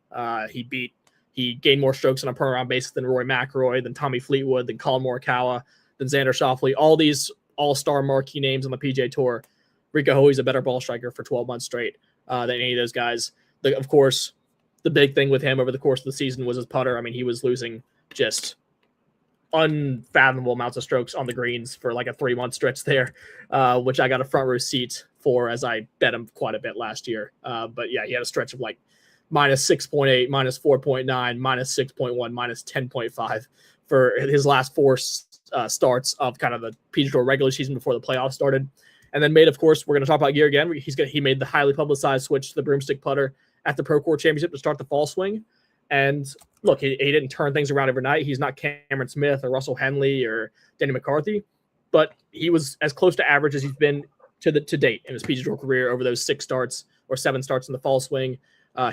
S2: He gained more strokes on a per round basis than Rory McIlroy, than Tommy Fleetwood, than Collin Morikawa, than Xander Schauffele. All these all-star marquee names on the PGA Tour. Rico Hoey's a better ball striker for 12 months straight than any of those guys. Of course, the big thing with him over the course of the season was his putter. I mean, he was losing just unfathomable amounts of strokes on the greens for like a 3-month stretch there, which I got a front row seat for as I bet him quite a bit last year. But yeah, he had a stretch of like minus 6.8, minus 4.9, minus 6.1, minus 10.5 for his last 4 starts of kind of the PGA Tour regular season before the playoffs started. And then of course, we're going to talk about gear again. He made the highly publicized switch to the broomstick putter at the Procore Championship to start the fall swing. And look, he didn't turn things around overnight. He's not Cameron Smith or Russell Henley or Denny McCarthy, but he was as close to average as he's been to date in his PGA Tour career over those 6 starts or 7 starts in the fall swing.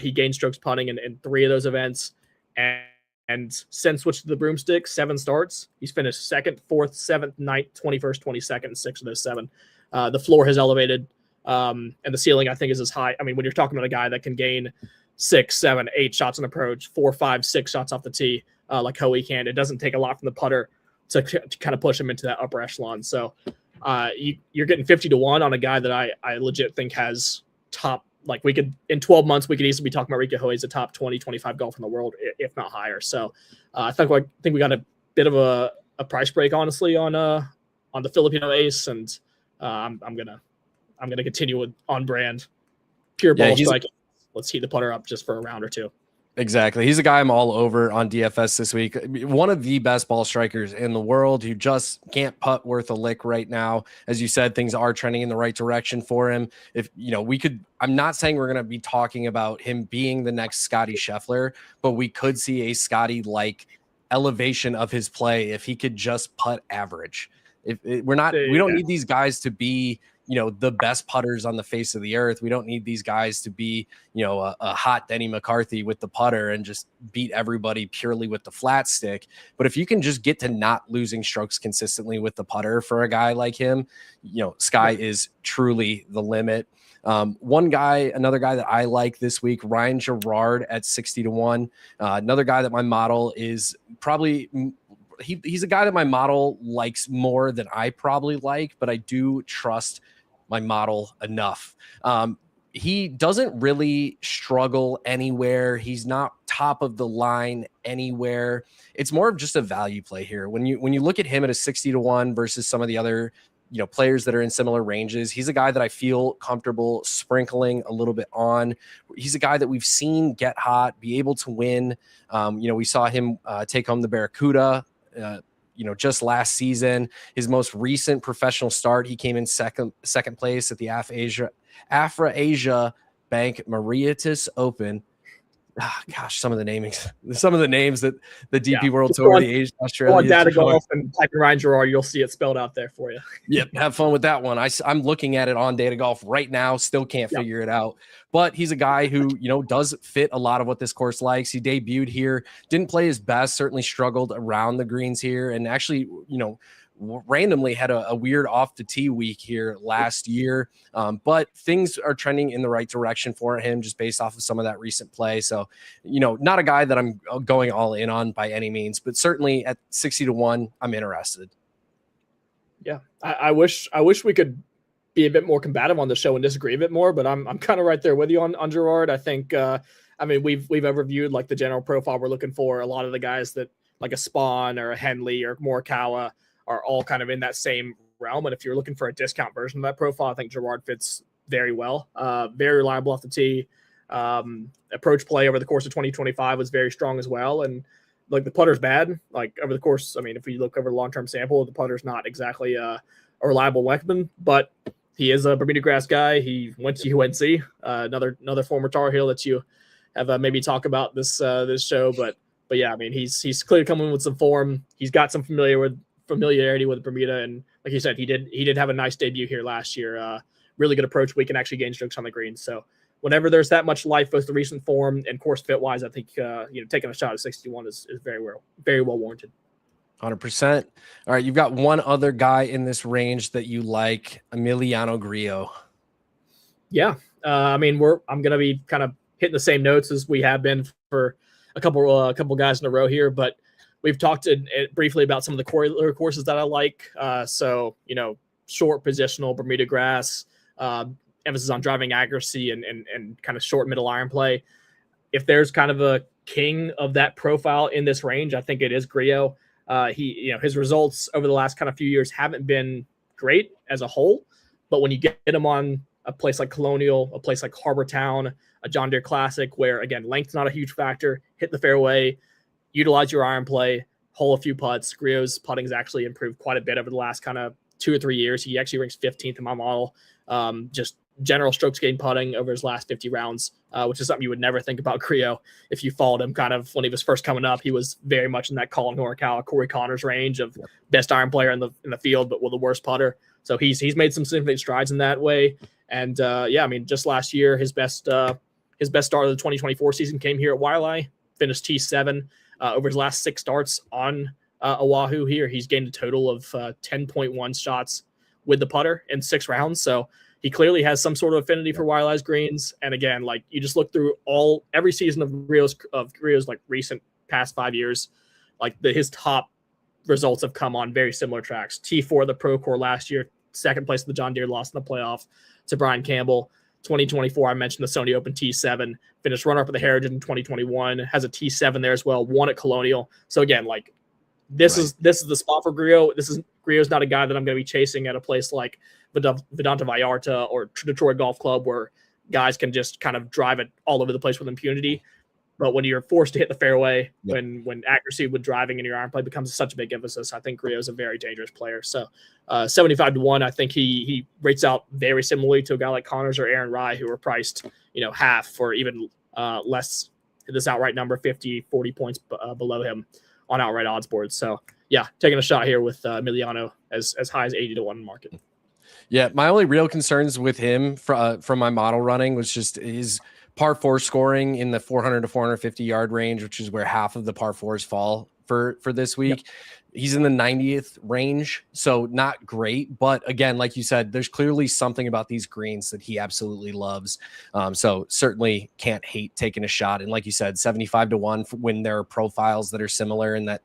S2: He gained strokes putting in 3 of those events. And since switched to the broomstick, 7 starts. He's finished 2nd, 4th, 7th, 9th, 21st, 22nd, and 6 of those 7. The floor has elevated, and the ceiling, I think, is as high. I mean, when you're talking about a guy that can gain 6, 7, 8 shots on approach, 4, 5, 6 shots off the tee, like Hoey can, it doesn't take a lot from the putter to kind of push him into that upper echelon. So you're getting 50-1 on a guy that I legit think has top, like we could, in 12 months, we could easily be talking about Rico Hoey as a top 20, 25 golfer in the world, if not higher. So I think we got a bit of a price break, honestly, on the Filipino ace, and I'm gonna continue with on brand pure ball striking. Let's heat the putter up just for a round or 2.
S1: Exactly. He's a guy I'm all over on DFS this week. One of the best ball strikers in the world who just can't putt worth a lick right now. As you said, things are trending in the right direction for him. If I'm not saying we're going to be talking about him being the next Scotty Scheffler, but we could see a Scotty-like elevation of his play if he could just putt average. We don't need these guys to be, the best putters on the face of the earth. We don't need these guys to be, a hot Denny McCarthy with the putter and just beat everybody purely with the flat stick. But if you can just get to not losing strokes consistently with the putter for a guy like him, sky is truly the limit. Another guy that I like this week, Ryan Gerard at 60-1. Another guy that my model is probably he's a guy that my model likes more than I probably like, but I do trust my model enough. He doesn't really struggle anywhere. He's not top of the line anywhere. It's more of just a value play here. When you look at him at a 60-1 versus some of the other players that are in similar ranges, he's a guy that I feel comfortable sprinkling a little bit on. He's a guy that we've seen get hot, be able to win. We saw him take home the Barracuda just last season. His most recent professional start, he came in second place at the Afro-Asia Bank Mauritius Open. Some of the names that the DP World Tour, the Asia, Australia.
S2: Go on Data Golf and type in Ryan Gerard. You'll see it spelled out there for you.
S1: Yep, have fun with that one. I'm looking at it on Data Golf right now. Still can't figure it out. but he's a guy who, does fit a lot of what this course likes. He debuted here, didn't play his best, certainly struggled around the greens here, and actually, randomly had a weird off the tee week here last year. But things are trending in the right direction for him just based off of some of that recent play. So, not a guy that I'm going all in on by any means, but certainly at 60-1, I'm interested.
S2: Yeah. I wish we could be a bit more combative on the show and disagree a bit more, but I'm kind of right there with you on Gerard. I think, we've overviewed like the general profile we're looking for. A lot of the guys that like a Spaun or a Henley or Morikawa are all kind of in that same realm. And if you're looking for a discount version of that profile, I think Gerard fits very well. Very reliable off the tee. Approach play over the course of 2025 was very strong as well. And like the putter's bad. Like over the course, if you look over the long-term sample, the putter's not exactly a reliable weapon, but he is a Bermuda grass guy. He went to UNC, another former Tar Heel that you have maybe talk about this show. But yeah, he's clearly coming with some form. He's got some familiarity with Bermuda, and like you said, he did have a nice debut here last year. Really good approach week and actually gain strokes on the green. So whenever there's that much life with the recent form and course fit wise, I think taking a shot at 61 is very well warranted.
S1: 100%. All right, you've got one other guy in this range that you like, Emiliano Grillo.
S2: Yeah, I'm gonna be kind of hitting the same notes as we have been for a couple guys in a row here, but we've talked briefly about some of the courses that I like. So, short positional Bermuda grass, emphasis on driving accuracy and kind of short middle iron play. If there's kind of a king of that profile in this range, I think it is Grillo. His results over the last kind of few years haven't been great as a whole, but when you get him on a place like Colonial, a place like Harbor Town, a John Deere Classic, where again, length's not a huge factor, hit the fairway, utilize your iron play, hole a few putts. Grillo's putting has actually improved quite a bit over the last kind of 2 or 3 years. He actually ranks 15th in my model. Just general strokes gained putting over his last 50 rounds, which is something you would never think about Grillo if you followed him kind of when he was first coming up. He was very much in that Collin Morikawa, Corey Connors range of best iron player in the field, but with the worst putter. So he's made some significant strides in that way. And just last year, his best start of the 2024 season came here at Waialae, finished T7 over his last 6 starts on Oahu here. He's gained a total of 10.1 shots with the putter in 6 rounds. So he clearly has some sort of affinity for Waialae's greens. And again, like you just look through every season of Grillo's like recent past 5 years, like his top results have come on very similar tracks. T4, the Pro Core last year, 2nd place in the John Deere, lost in the playoff to Brian Campbell. 2024, I mentioned the Sony Open T7, finished runner-up at the Heritage in 2021, has a T7 there as well, won at Colonial. So again, like this is the spot for Grillo. Grillo's not a guy that I'm going to be chasing at a place like Vedanta Vallarta or Detroit Golf Club where guys can just kind of drive it all over the place with impunity. But when you're forced to hit the fairway, when accuracy with driving and your iron play becomes such a big emphasis, I think Grillo's a very dangerous player. So 75-1, I think he rates out very similarly to a guy like Connors or Aaron Rye, who are priced, half or even less this outright number, 50, 40 points below him on outright odds boards. So yeah, taking a shot here with Emiliano as high as 80-1 market.
S1: Yeah, my only real concerns with him from my model running was just his par 4 scoring in the 400 to 450 yard range, which is where half of the par 4s fall for this week. Yep. He's in the 90th range, so not great. But again, like you said, there's clearly something about these greens that he absolutely loves. So certainly can't hate taking a shot. And like you said, 75-1 when there are profiles that are similar in that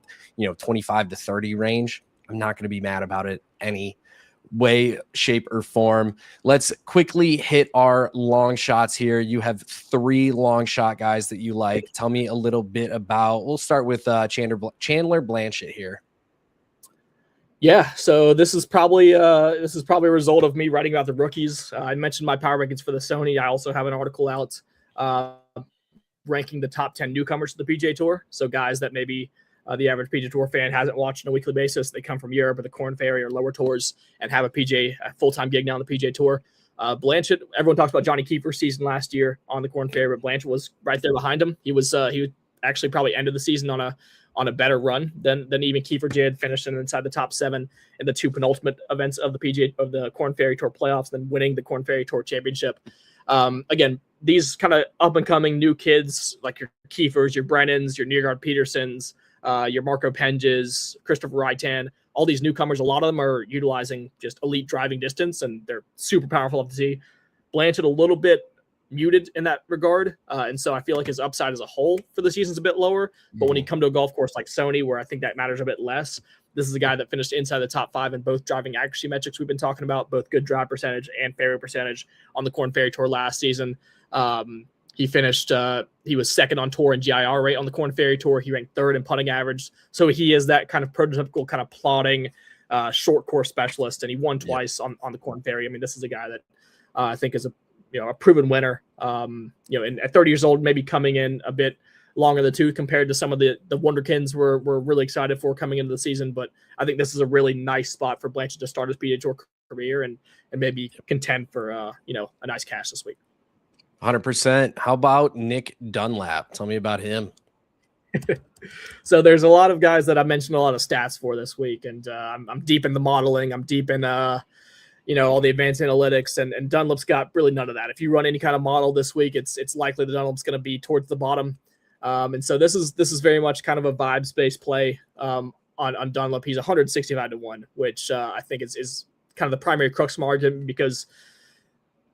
S1: 25 to 30 range. I'm not going to be mad about it any way, shape, or form. Let's quickly hit our long shots here. You have 3 long shot guys that you like. Tell me a little bit about. We'll start with Chandler Blanchet here.
S2: Yeah, so this is probably a result of me writing about the rookies. I mentioned my power rankings for the Sony. I also have an article out ranking the top 10 newcomers to the PGA Tour. So guys that maybe the average PGA Tour fan hasn't watched on a weekly basis. They come from Europe or the Corn Ferry or lower tours and have a full-time gig now on the PGA Tour. Blanchet, everyone talks about Johnny Keefer's season last year on the Corn Ferry, but Blanchet was right there behind him. He actually probably ended the season on a better run than even Keefer did, finishing inside the top 7 in the 2 penultimate events of the Corn Ferry Tour playoffs, then winning the Corn Ferry Tour championship. Again, these kind of up and coming new kids like your Kiefers, your Brennans, your Niergaard Petersons, your Marco Penges, Christopher Reitan, all these newcomers, a lot of them are utilizing just elite driving distance, and they're super powerful off the tee. Blanchet a little bit muted in that regard, and so I feel like his upside as a whole for the season's a bit lower. But when you come to a golf course like Sony, where I think that matters a bit less, this is a guy that finished inside the top 5 in both driving accuracy metrics we've been talking about, both good drive percentage and fairway percentage on the Korn Ferry Tour last season. He finished, he was second on tour in GIR rate on the Korn Ferry Tour. He ranked 3rd in putting average. So he is that kind of prototypical kind of plodding short course specialist, and he won twice on the Korn Ferry. I mean, this is a guy that I think is a proven winner. And at 30 years old, maybe coming in a bit long in the tooth compared to some of the wonderkins we're really excited for coming into the season. But I think this is a really nice spot for Blanchet to start his PGA Tour career and maybe contend for a nice cash this week.
S1: 100%. How about Nick Dunlap? Tell me about him.
S2: So there's a lot of guys that I mentioned a lot of stats for this week, and I'm deep in the modeling. I'm deep in all the advanced analytics, and Dunlap's got really none of that. If you run any kind of model this week, it's likely that Dunlap's going to be towards the bottom. And so this is very much kind of a vibes-based play on Dunlap. He's 165-1, which I think is kind of the primary crux margin, because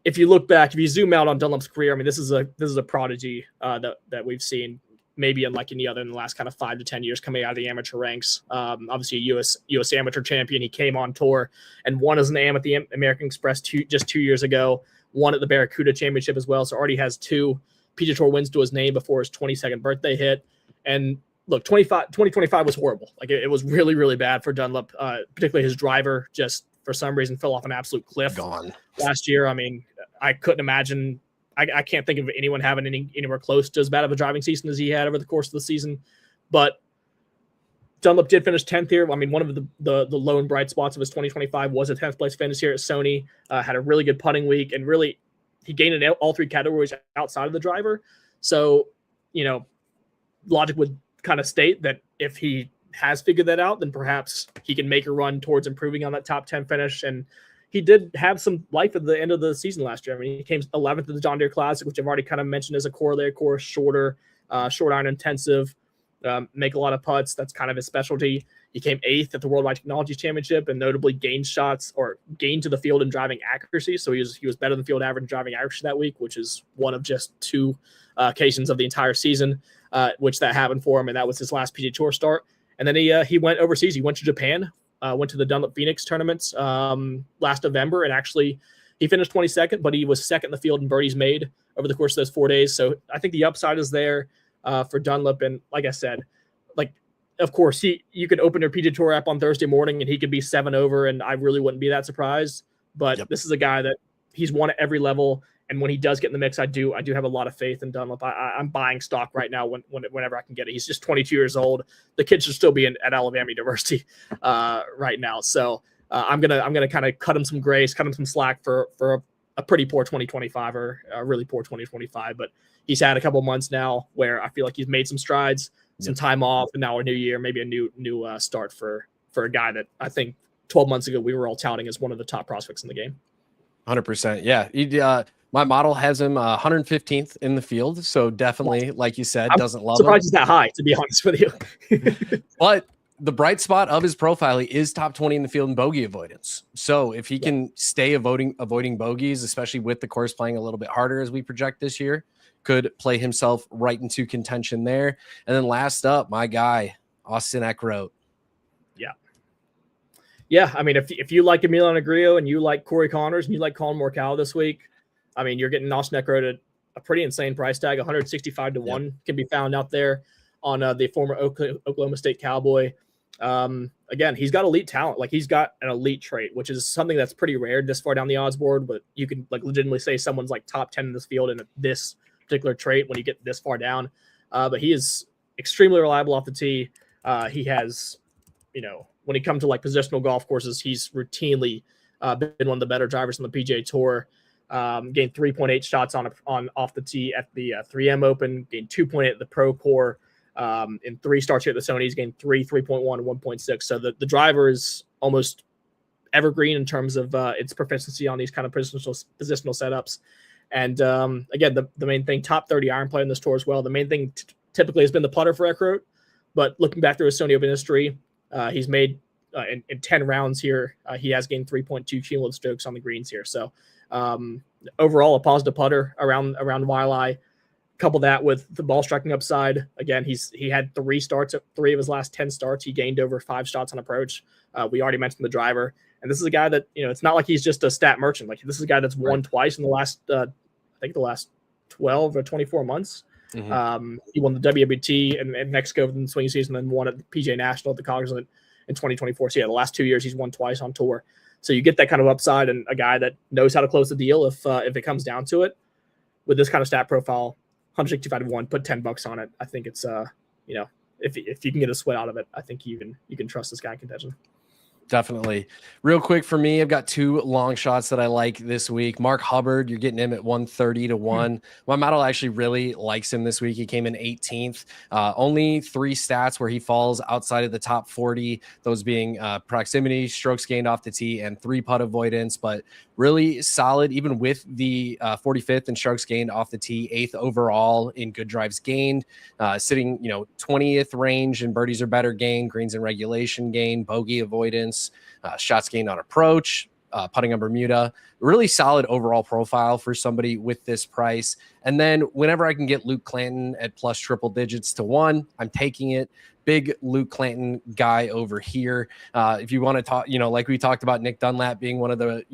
S2: if you look back, if you zoom out on Dunlap's career, I mean, this is a prodigy that we've seen maybe unlike any other in the last kind of 5 to 10 years coming out of the amateur ranks. Obviously a U.S. amateur champion. He came on tour and won as an am at the American Express just 2 years ago, won at the Barracuda Championship as well. So already has 2 PGA Tour wins to his name before his 22nd birthday hit. And look, 2025 was horrible. Like it was really, really bad for Dunlap, particularly his driver just for some reason fell off an absolute cliff last year. I mean, I couldn't imagine. I can't think of anyone having anywhere close to as bad of a driving season as he had over the course of the season. But Dunlap did finish 10th here. I mean, one of the lone bright spots of his 2025 was a 10th place finish here at Sony. Had a really good putting week, and really he gained in all 3 categories outside of the driver. So, logic would kind of state that if he has figured that out, then perhaps he can make a run towards improving on that top 10 finish. And he did have some life at the end of the season last year. I mean, he came 11th at the John Deere Classic, which I've already kind of mentioned as a corollary course, shorter, short iron intensive, make a lot of putts. That's kind of his specialty. He came 8th at the Worldwide Technologies Championship and notably gained shots or gained to the field in driving accuracy. So he was better than field average in driving accuracy that week, which is one of just 2 occasions of the entire season, which that happened for him. And that was his last PGA Tour start. And then he went overseas. He went to Japan. Went to the Dunlap Phoenix tournaments last November, and actually he finished 22nd, but he was second in the field in birdies made over the course of those 4 days. So I think the upside is there for Dunlap. And like I said, of course, you could open your PGA Tour app on Thursday morning and he could be 7 over, and I really wouldn't be that surprised. But This is a guy that he's won at every level. And when he does get in the mix, I do have a lot of faith in Dunlap. I'm buying stock right now whenever I can get it. He's just 22 years old. The kid should still be at Alabama University right now. So I'm gonna kind of cut him some grace, cut him some slack for a pretty poor 2025 or a really poor 2025. But he's had a couple months now where I feel like he's made some strides, some time off, and now a new year, maybe a new start for a guy that I think 12 months ago we were all touting as one of the top prospects in the game.
S1: 100%. Yeah. My model has him 115th in the field. So definitely, like you said, doesn't love him.
S2: Surprised he's that high, to be honest with you.
S1: But the bright spot of his profile, he is top 20 in the field in bogey avoidance. So if he can stay avoiding bogeys, especially with the course playing a little bit harder as we project this year, could play himself right into contention there. And then last up, my guy, Austin Eckroat.
S2: Yeah, I mean, if you like Emiliano Grillo and you like Corey Connors and you like Collin Morikawa this week, I mean, you're getting Austin Eckroat at a pretty insane price tag. 165-1 can be found out there on the former Oklahoma State Cowboy. Again, he's got elite talent. Like, he's got an elite trait, which is something that's pretty rare this far down the odds board. But you can legitimately say someone's top 10 in this field in this particular trait when you get this far down. But he is extremely reliable off the tee. He has, when he comes to positional golf courses, he's routinely been one of the better drivers on the PGA Tour. Gained 3.8 shots on off the tee at the 3M Open. Gained 2.8 at the Pro Tour. In 3 starts here at the Sonys, gained 3.1, and 1.6. So the driver is almost evergreen in terms of its proficiency on these kind of positional setups. And again, the main thing, top 30 iron play on this tour as well. The main thing typically has been the putter for Eckroat, but looking back through his Sony Open history, he's made in 10 rounds here, he has gained 3.2 cumulative strokes on the greens here. So overall, a positive putter around Waialae. Couple that with the ball striking upside. Again, he had 3 starts, 3 of his last 10 starts. He gained over 5 shots on approach. We already mentioned the driver. And this is a guy that, it's not like he's just a stat merchant. Like, this is a guy that's won twice in the last, I think the last 12 or 24 months. Mm-hmm. He won the WWT in Mexico in the swing season, then won at the PGA National at the Cognizant in 2024. So yeah, the last 2 years he's won twice on tour. So you get that kind of upside and a guy that knows how to close the deal if it comes down to it. With this kind of stat profile, 165 to 1, put $10 on it. I think it's if you can get a sweat out of it, I think you can trust this guy in contention.
S1: Definitely. Real quick for me, I've got 2 long shots that I like this week. Mark Hubbard, you're getting him at 130 to 1. My model actually really likes him this week. He came in 18th. Only 3 stats where he falls outside of the top 40, those being proximity, strokes gained off the tee, and 3 putt avoidance, but really solid, even with the 45th in strokes gained off the tee, 8th overall in good drives gained, sitting 20th range in birdies or better gain, greens and regulation gain, bogey avoidance, shots gained on approach, putting on Bermuda. Really solid overall profile for somebody with this price. And then whenever I can get Luke Clanton at plus triple digits to 1, I'm taking it. Big Luke Clanton guy over here. If you want to talk, like we talked about Nick Dunlap being one of the,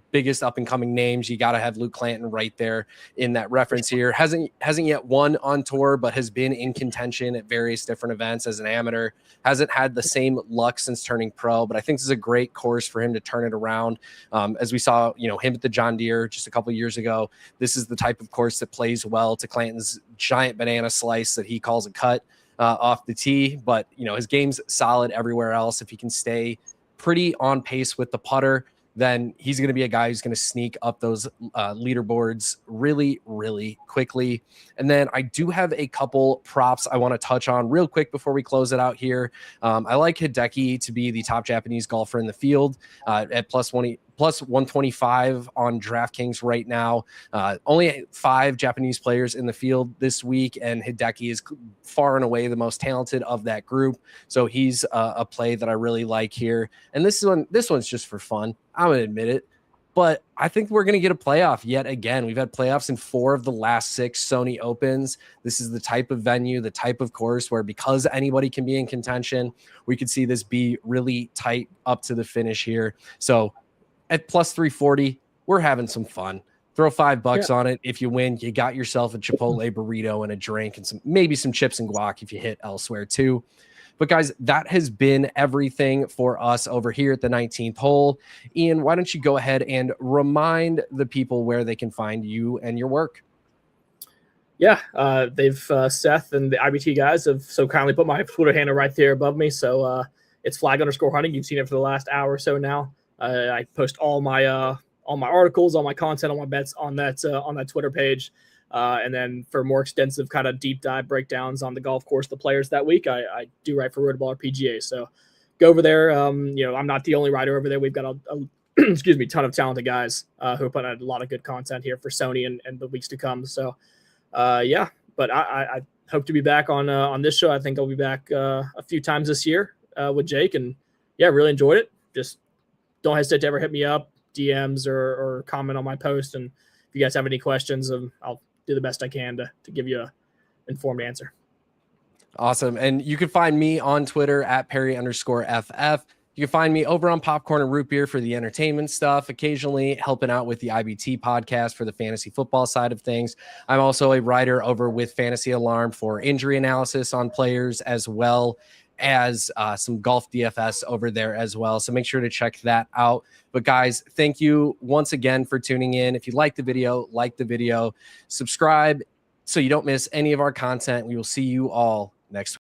S1: biggest up and coming names, you got to have Luke Clanton right there in that reference here. Hasn't yet won on tour, but has been in contention at various different events as an amateur. Hasn't had the same luck since turning pro, but I think this is a great course for him to turn it around. As we saw, him at the John Deere just a couple of years ago, this is the type of course that plays well to Clanton's giant banana slice that he calls a cut off the tee. But, his game's solid everywhere else. If he can stay pretty on pace with the putter, then he's going to be a guy who's going to sneak up those leaderboards really, really quickly. And then I do have a couple props I want to touch on real quick before we close it out here. I like Hideki to be the top Japanese golfer in the field at plus 125 on DraftKings right now. Only 5 Japanese players in the field this week, and Hideki is far and away the most talented of that group. So he's a play that I really like here. And this one's just for fun. I'm going to admit it. But I think we're going to get a playoff yet again. We've had playoffs in 4 of the last 6 Sony Opens. This is the type of venue, the type of course where because anybody can be in contention, we could see this be really tight up to the finish here. So at plus 340, we're having some fun. Throw $5 on it. If you win, you got yourself a Chipotle burrito and a drink and maybe some chips and guac if you hit elsewhere too. But guys, that has been everything for us over here at the 19th hole. Ian, why don't you go ahead and remind the people where they can find you and your work?
S2: Yeah, Seth and the IBT guys have so kindly put my Twitter handle right there above me. So it's flag_hunting. You've seen it for the last hour or so now. I post all my articles, all my content, all my bets on that Twitter page. And then for more extensive kind of deep dive breakdowns on the golf course, the players that week, I do write for Rotoball PGA. So go over there. I'm not the only writer over there. We've got a ton of talented guys who are putting out a lot of good content here for Sony and the weeks to come. So but I hope to be back on this show. I think I'll be back a few times this year with Jake, and really enjoyed it. Just don't hesitate to ever hit me up, DMs or comment on my post. And if you guys have any questions, I'll do the best I can to give you an informed answer.
S1: Awesome. And you can find me on Twitter at Parry_FF. You can find me over on Popcorn and Root Beer for the entertainment stuff, occasionally helping out with the IBT podcast for the fantasy football side of things. I'm also a writer over with Fantasy Alarm for injury analysis on players, as well as some golf DFS over there as well. So make sure to check that out. But guys, thank you once again for tuning in. If you like the video, subscribe so you don't miss any of our content. We will see you all next week.